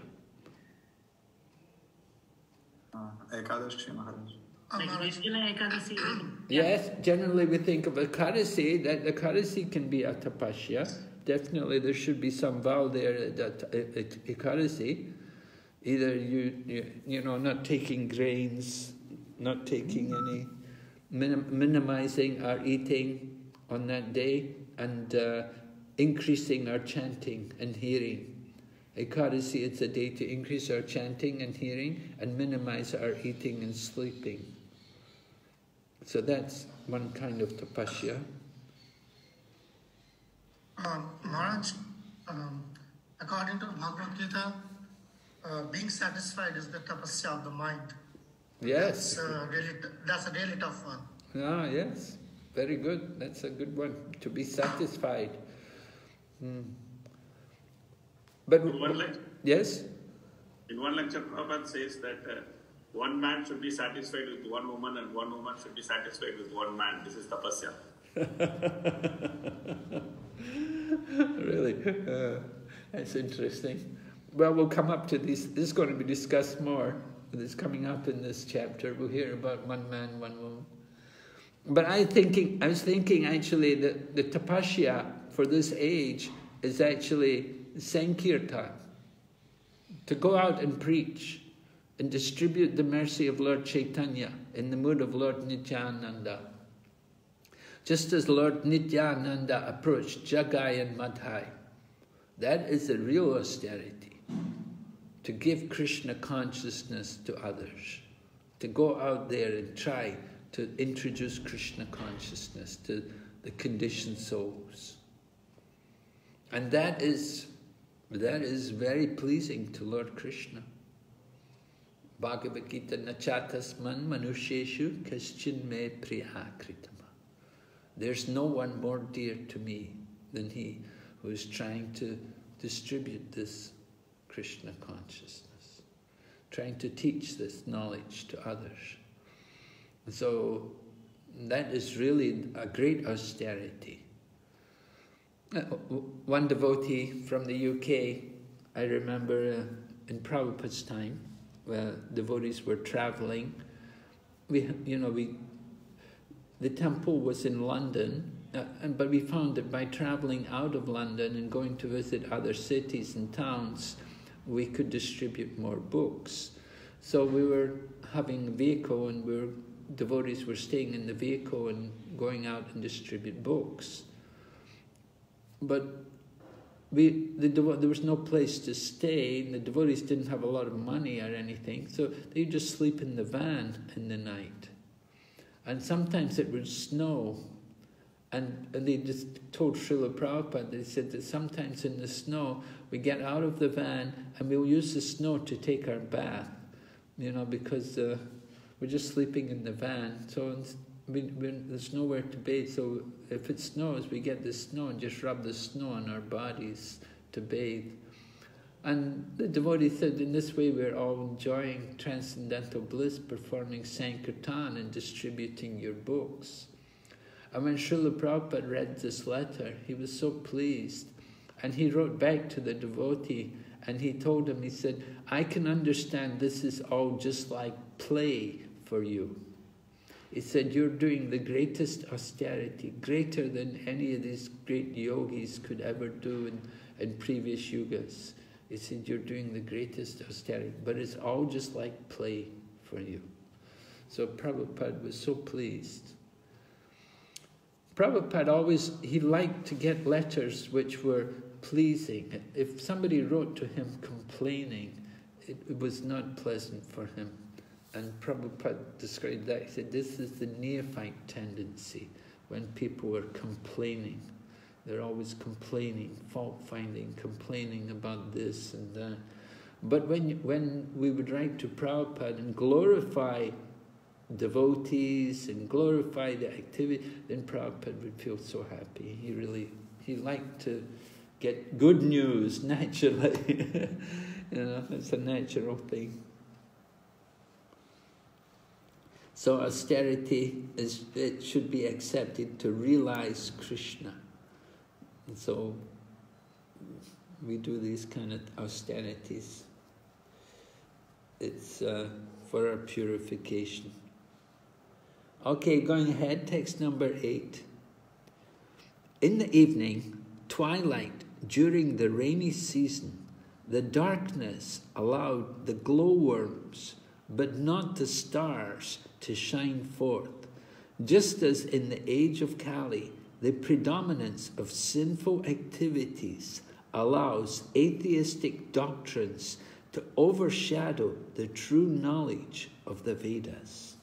Ekadashi, Maharaj. Yes, generally we think of Ekadasi, that Ekadasi can be a tapasya. Definitely there should be some vow there that Ekadasi, either you not taking grains, not taking any, minimizing our eating on that day, and increasing our chanting and hearing. Ekadasi, it's a day to increase our chanting and hearing and minimize our eating and sleeping. So that's one kind of tapasya. Maharaj, according to Bhagavad Gita, being satisfied is the tapasya of the mind. Yes. That's a really tough one. Ah, yes. Very good. That's a good one. To be satisfied. But yes? In one lecture, Prabhupada says that one man should be satisfied with one woman and one woman should be satisfied with one man. This is tapasya. Really? That's interesting. Well, we'll come up to this. This is going to be discussed more. This is coming up in this chapter. We'll hear about one man, one woman. But I was thinking actually that the tapasya for this age is actually Sankirtan. To go out and preach and distribute the mercy of Lord Chaitanya in the mood of Lord Nityananda. Just as Lord Nityananda approached Jagai and Madhai. That is the real austerity. To give Kṛṣṇa consciousness to others. To go out there and try to introduce Kṛṣṇa consciousness to the conditioned souls. And that is very pleasing to Lord Kṛṣṇa. Bhagavad Gita nachatasman manusheshu kaschin me priyakritama. There's no one more dear to me than he who is trying to distribute this Kṛṣṇa consciousness, trying to teach this knowledge to others. So that is really a great austerity. One devotee from the UK, I remember in Prabhupada's time, where devotees were traveling. The temple was in London, but we found that by traveling out of London and going to visit other cities and towns, we could distribute more books. So we were having a vehicle, and devotees were staying in the vehicle and going out and distribute books. But there was no place to stay, and the devotees didn't have a lot of money or anything, so they would just sleep in the van in the night. And sometimes it would snow, and they just told Srila Prabhupada, they said that sometimes in the snow, we get out of the van and we'll use the snow to take our bath, because we're just sleeping in the van, so there's nowhere to bathe, so if it snows, we get the snow and just rub the snow on our bodies to bathe. And the devotee said, in this way we're all enjoying transcendental bliss, performing Sankirtan and distributing your books. And when Srila Prabhupada read this letter, he was so pleased. And he wrote back to the devotee and he told him, he said, I can understand this is all just like play for you. He said, you're doing the greatest austerity, greater than any of these great yogis could ever do in previous yugas. He said, you're doing the greatest austerity, but it's all just like play for you. So Prabhupada was so pleased. Prabhupada always, he liked to get letters which were pleasing. If somebody wrote to him complaining, it was not pleasant for him. And Prabhupada described that. He said, this is the neophyte tendency, when people are complaining. They're always complaining, fault-finding, complaining about this and that. But when we would write to Prabhupada and glorify devotees and glorify the activity, then Prabhupada would feel so happy. He liked to get good news naturally. It's a natural thing. So austerity it should be accepted to realize Kṛṣṇa. And so we do these kind of austerities. It's for our purification. Okay, going ahead, text number 8. In the evening, twilight, during the rainy season, the darkness allowed the glowworms, but not the stars, to shine forth. Just as in the age of Kali, the predominance of sinful activities allows atheistic doctrines to overshadow the true knowledge of the Vedas.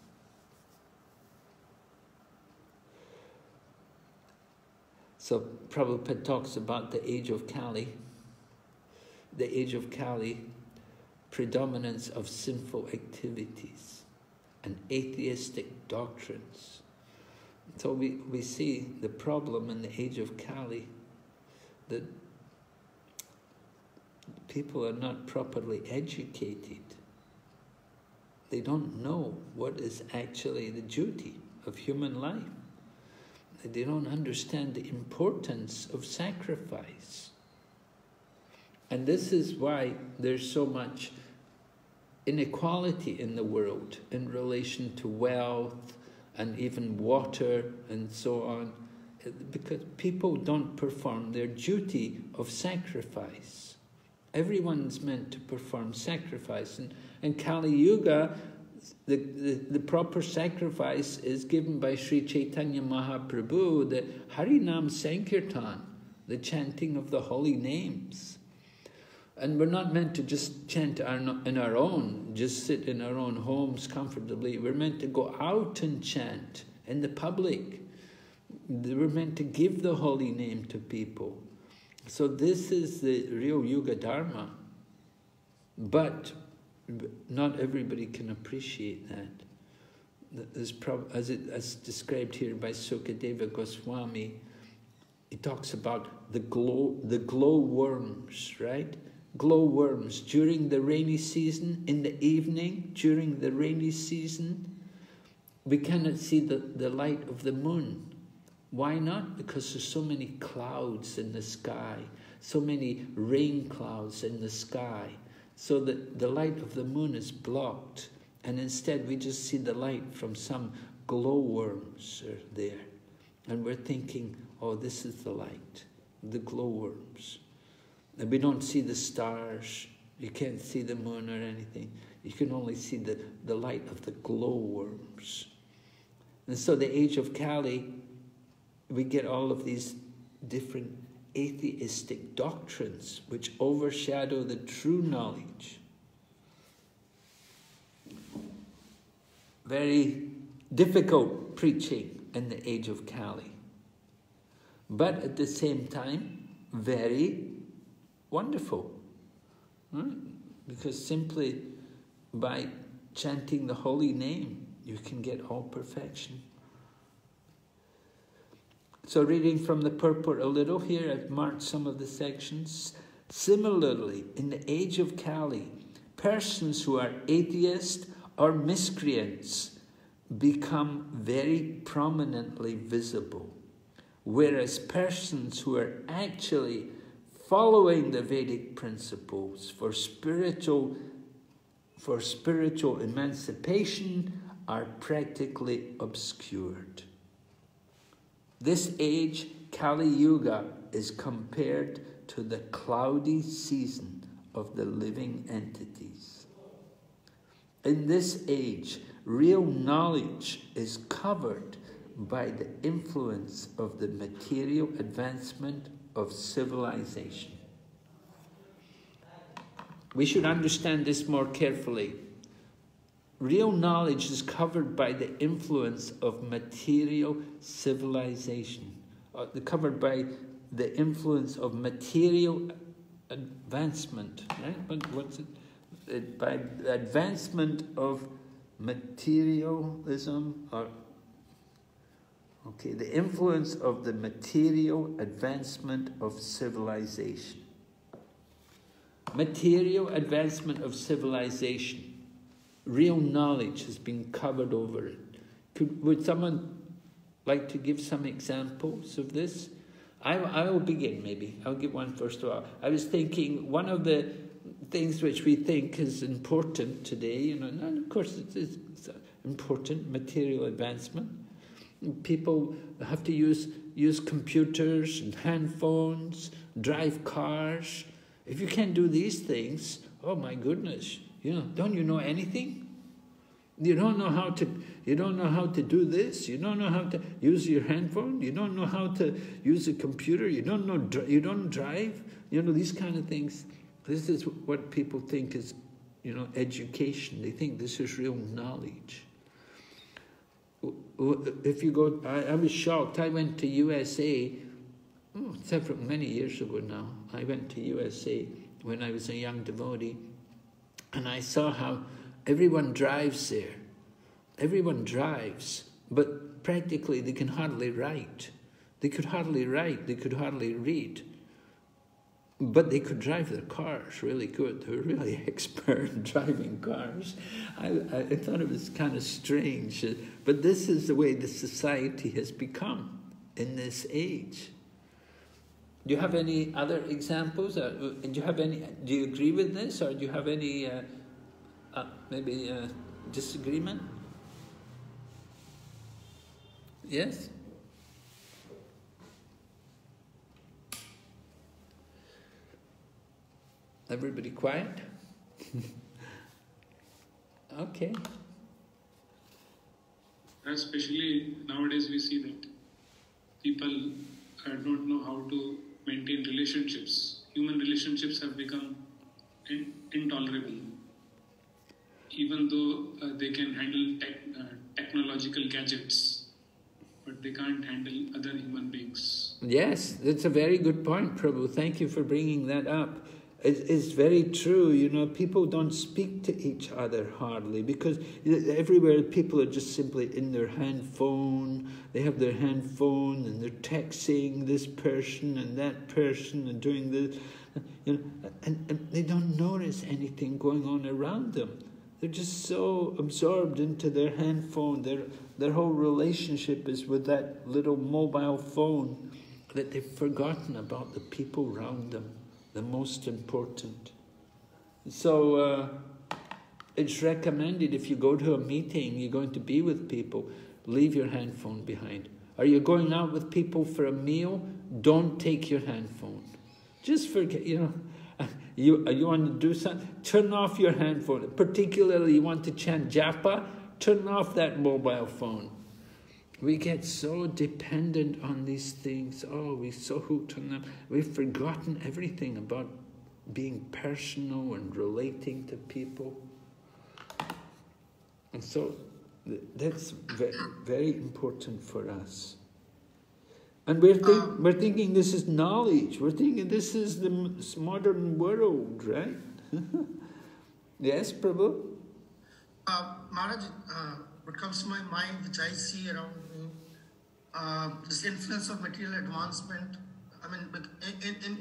So Prabhupada talks about the age of Kali. The age of Kali, predominance of sinful activities and atheistic doctrines. So we see the problem in the age of Kali, that people are not properly educated. They don't know what is actually the duty of human life. They don't understand the importance of sacrifice. And this is why there's so much inequality in the world in relation to wealth and even water and so on, because people don't perform their duty of sacrifice. Everyone's meant to perform sacrifice. And Kali Yuga, the proper sacrifice is given by Sri Chaitanya Mahaprabhu, the Harinam Sankirtan, the chanting of the holy names. And we're not meant to just chant in our own, just sit in our own homes comfortably. We're meant to go out and chant in the public. We're meant to give the holy name to people. So this is the real Yuga Dharma. But not everybody can appreciate that. As described here by Sukadeva Goswami, he talks about the glow worms, right? Glowworms during the rainy season, in the evening, during the rainy season, we cannot see the light of the moon. Why not? Because there's so many clouds in the sky, so many rain clouds in the sky, so that the light of the moon is blocked, and instead we just see the light from some glowworms are there. And we're thinking, oh, this is the light, the glowworms. And we don't see the stars, you can't see the moon or anything. You can only see the light of the glowworms. And so the age of Kali, we get all of these different atheistic doctrines which overshadow the true knowledge. Very difficult preaching in the age of Kali. But at the same time, very wonderful, right? Because simply by chanting the holy name, you can get all perfection. So reading from the purport a little here, I've marked some of the sections. Similarly, in the age of Kali, persons who are atheists or miscreants become very prominently visible, whereas persons who are actually following the Vedic principles for spiritual emancipation are practically obscured. This age, Kali Yuga, is compared to the cloudy season of the living entities. In this age, real knowledge is covered by the influence of the material advancement of civilization. We should understand this more carefully. Real knowledge is covered by the influence of material civilization, covered by the influence of material advancement, right? What's it? By the advancement of materialism, or okay, the influence of the material advancement of civilization. Material advancement of civilization. Real knowledge has been covered over it. Would someone like to give some examples of this? I will begin, maybe. I'll give one first of all. I was thinking one of the things which we think is important today, and of course it's important, material advancement. People have to use computers and handphones, drive cars. If you can't do these things, oh my goodness, don't you know anything? You don't know how to do this. You don't know how to use your handphone. You don't know how to use a computer. You don't drive. These kind of things. This is what people think is, education. They think this is real knowledge. If you go, I was shocked. I went to USA, many years ago now. I went to USA when I was a young devotee, and I saw how everyone drives there. Everyone drives, but practically they can hardly write. They could hardly write, they could hardly read. But they could drive their cars really good. They were really expert in driving cars. I thought it was kind of strange. But this is the way the society has become in this age. Do you have any other examples? Do you agree with this, or do you have any disagreement? Yes? Everybody quiet? Okay. Especially nowadays we see that people don't know how to maintain relationships. Human relationships have become intolerable. Even though they can handle technological gadgets, but they can't handle other human beings. Yes, that's a very good point, Prabhu. Thank you for bringing that up. It's very true, people don't speak to each other hardly, because everywhere people are just simply in their handphone. They have their handphone and they're texting this person and that person and doing this, and they don't notice anything going on around them. They're just so absorbed into their handphone. Their whole relationship is with that little mobile phone that they've forgotten about the people around them. The most important. So it's recommended, if you go to a meeting, you're going to be with people, leave your handphone behind. Are you going out with people for a meal? Don't take your handphone. Just forget, you want to do something, turn off your handphone. Particularly you want to chant japa, turn off that mobile phone. We get so dependent on these things. Oh, we're so hooked on them. We've forgotten everything about being personal and relating to people. And so that's very, very important for us. And we're thinking this is knowledge. We're thinking this is the modern world, right? Yes, Prabhu? Maharaj, what comes to my mind, which I see around me, this influence of material advancement,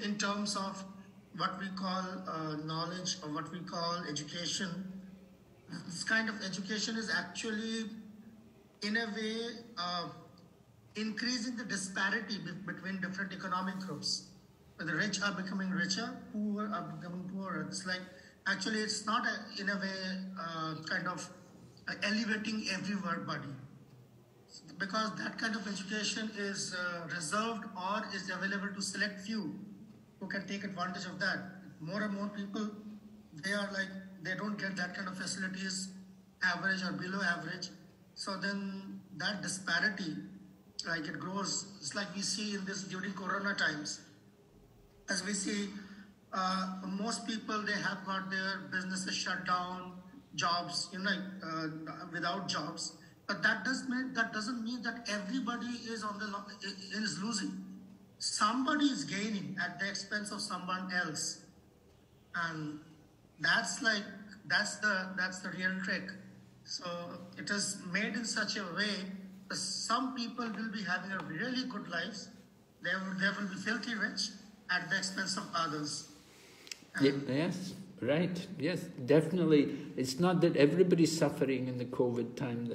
in terms of what we call knowledge, or what we call education. This kind of education is actually, in a way, increasing the disparity between different economic groups. The rich are becoming richer, poor are becoming poorer. It's like, actually, it's not in a way kind of elevating everybody. Because that kind of education is reserved or is available to select few who can take advantage of that. More and more people, they don't get that kind of facilities, average or below average. So then that disparity, like it grows. It's like we see in this during Corona times. As we see, most people, they have got their businesses shut down, jobs, without jobs. But that doesn't mean that everybody is is losing. Somebody is gaining at the expense of someone else, and that's the real trick. So it is made in such a way that some people will be having a really good lives. They will be filthy rich at the expense of others. Yes, right. Yes, definitely. It's not that everybody's suffering in the COVID time.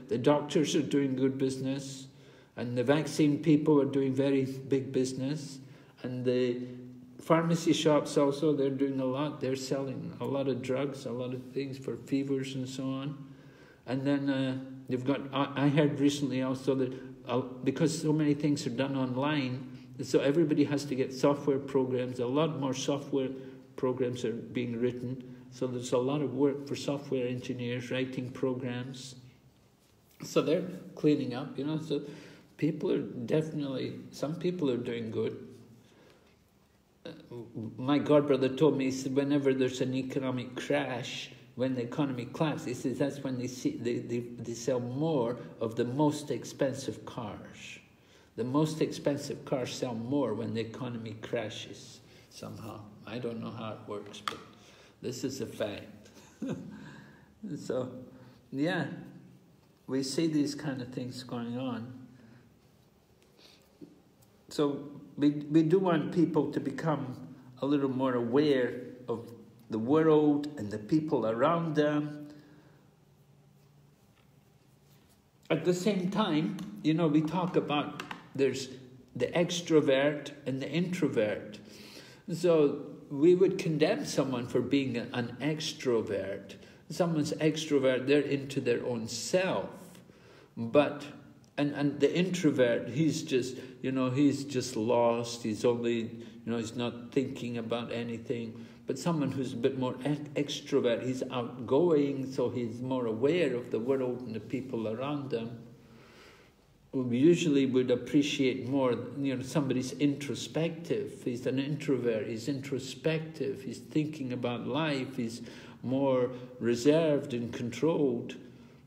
The doctors are doing good business, and the vaccine people are doing very big business, and the pharmacy shops also, they're doing a lot. They're selling a lot of drugs, a lot of things for fevers and so on. And then you've got, I heard recently also that because so many things are done online, so everybody has to get software programs. A lot more software programs are being written. So there's a lot of work for software engineers writing programs. So they're cleaning up, so people are definitely, some people are doing good. My godbrother told me, he said, whenever there's an economic crash, when the economy collapses, he says that's when they sell more of the most expensive cars. The most expensive cars sell more when the economy crashes somehow. I don't know how it works, but this is a fact. So, yeah, we see these kind of things going on. So we do want people to become a little more aware of the world and the people around them. At the same time, we talk about there's the extrovert and the introvert. So we would condemn someone for being an extrovert. Someone's extrovert, they're into their own self. But and the introvert, he's just lost. He's only, he's not thinking about anything. But someone who's a bit more extrovert, he's outgoing, so he's more aware of the world and the people around them. We usually would appreciate more, somebody's introspective. He's an introvert, he's introspective, he's thinking about life, he's more reserved and controlled.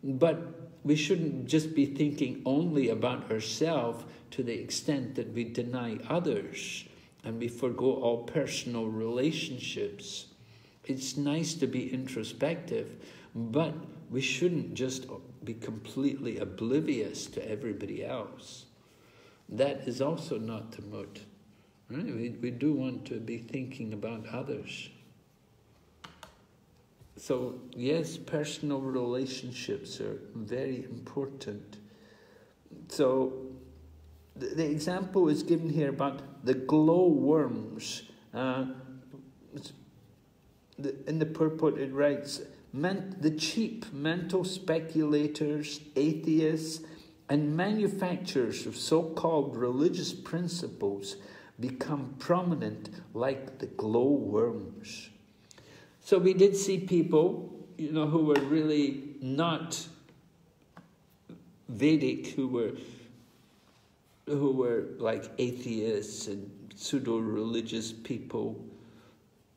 But we shouldn't just be thinking only about ourselves to the extent that we deny others and we forgo all personal relationships. It's nice to be introspective, but we shouldn't just be completely oblivious to everybody else. That is also not the mood. Right? We do want to be thinking about others. So, yes, personal relationships are very important. So, the example is given here about the glowworms. In the purport it writes, the cheap mental speculators, atheists, and manufacturers of so-called religious principles become prominent like the glowworms. So we did see people, who were really not Vedic, who were like atheists and pseudo-religious people,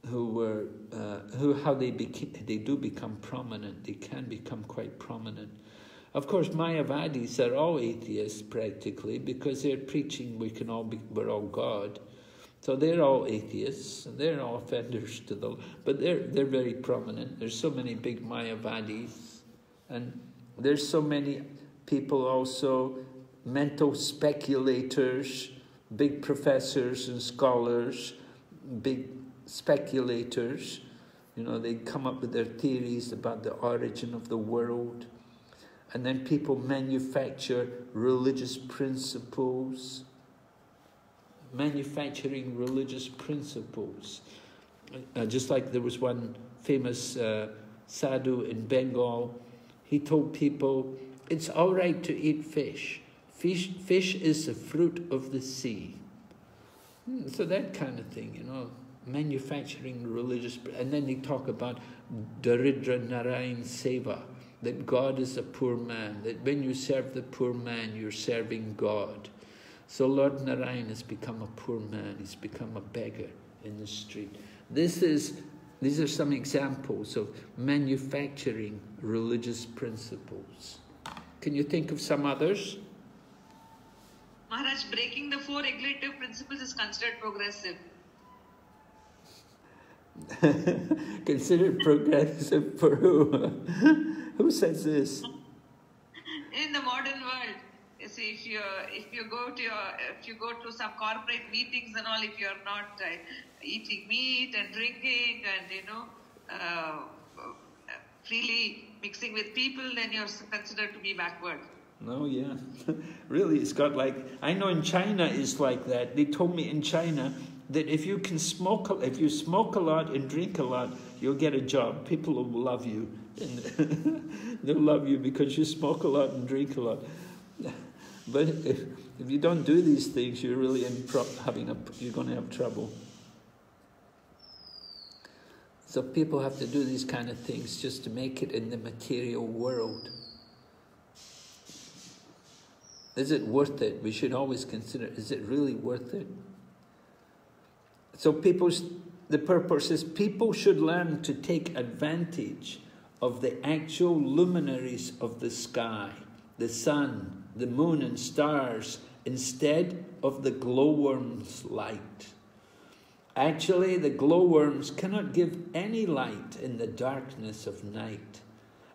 how they do become prominent. They can become quite prominent. Of course, Mayavadis are all atheists practically because they're preaching we're all God. So they're all atheists, and they're all offenders to the... But they're very prominent. There's so many big Mayavadis. And there's so many people also, mental speculators, big professors and scholars, big speculators. They come up with their theories about the origin of the world. And then people manufacture religious principles. Manufacturing religious principles. Just like there was one famous sadhu in Bengal, he told people, it's all right to eat fish. Fish is the fruit of the sea. So that kind of thing, you know, manufacturing religious... And then they talk about Daridra Narayan Seva, that God is a poor man, that when you serve the poor man, you're serving God. So Lord Narayan has become a poor man, he's become a beggar in the street. These are some examples of manufacturing religious principles. Can you think of some others? Maharaj, breaking the 4 regulative principles is considered progressive. Considered progressive for who? Who says this? In the modern world, you see, if you go to some corporate meetings and all, if you're not eating meat and drinking and freely mixing with people, then you're considered to be backward. No, yeah. Really, it's got like... I know in China it's like that. They told me in China that if you smoke a lot and drink a lot, you'll get a job. People will love you. And they'll love you because you smoke a lot and drink a lot. But if you don't do these things, you're really you're going to have trouble. So people have to do these kind of things just to make it in the material world. Is it worth it? We should always consider, is it really worth it? So the purpose is people should learn to take advantage of the actual luminaries of the sky, the sun, the moon and stars, instead of the glowworm's light. Actually, the glowworms cannot give any light in the darkness of night,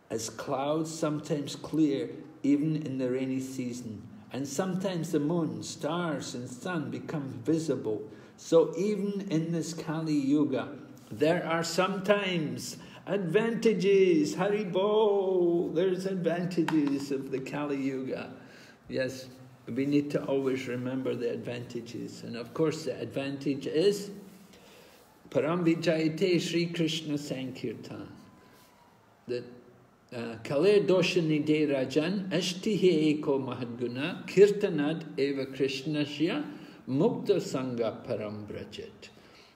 as clouds sometimes clear even in the rainy season, and sometimes the moon, stars and sun become visible. So even in this Kali Yuga, there are sometimes advantages. Haribol, there's advantages of the Kali Yuga. Yes, we need to always remember the advantages. And of course the advantage is Param Vijayate Sri Kṛṣṇa Sankirtan. That Kale Doshani De Rajan Ashtihe Eko Mahadguna Kirtanad Eva Krishnasya Mukta Sangha Param Brajat.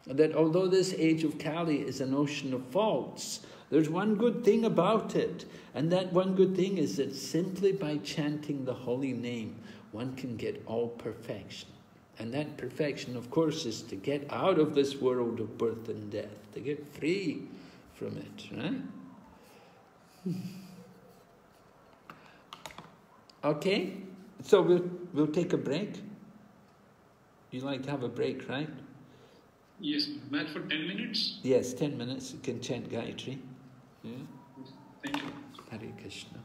That although this age of Kali is an ocean of faults, there's one good thing about it. And that one good thing is that simply by chanting the holy name, one can get all perfection. And that perfection, of course, is to get out of this world of birth and death, to get free from it, right? Okay, so we'll take a break. You like to have a break, right? Yes, Matt, for 10 minutes? Yes, 10 minutes. You can chant Gayatri. Yeah? Thank you. Hare Krishna.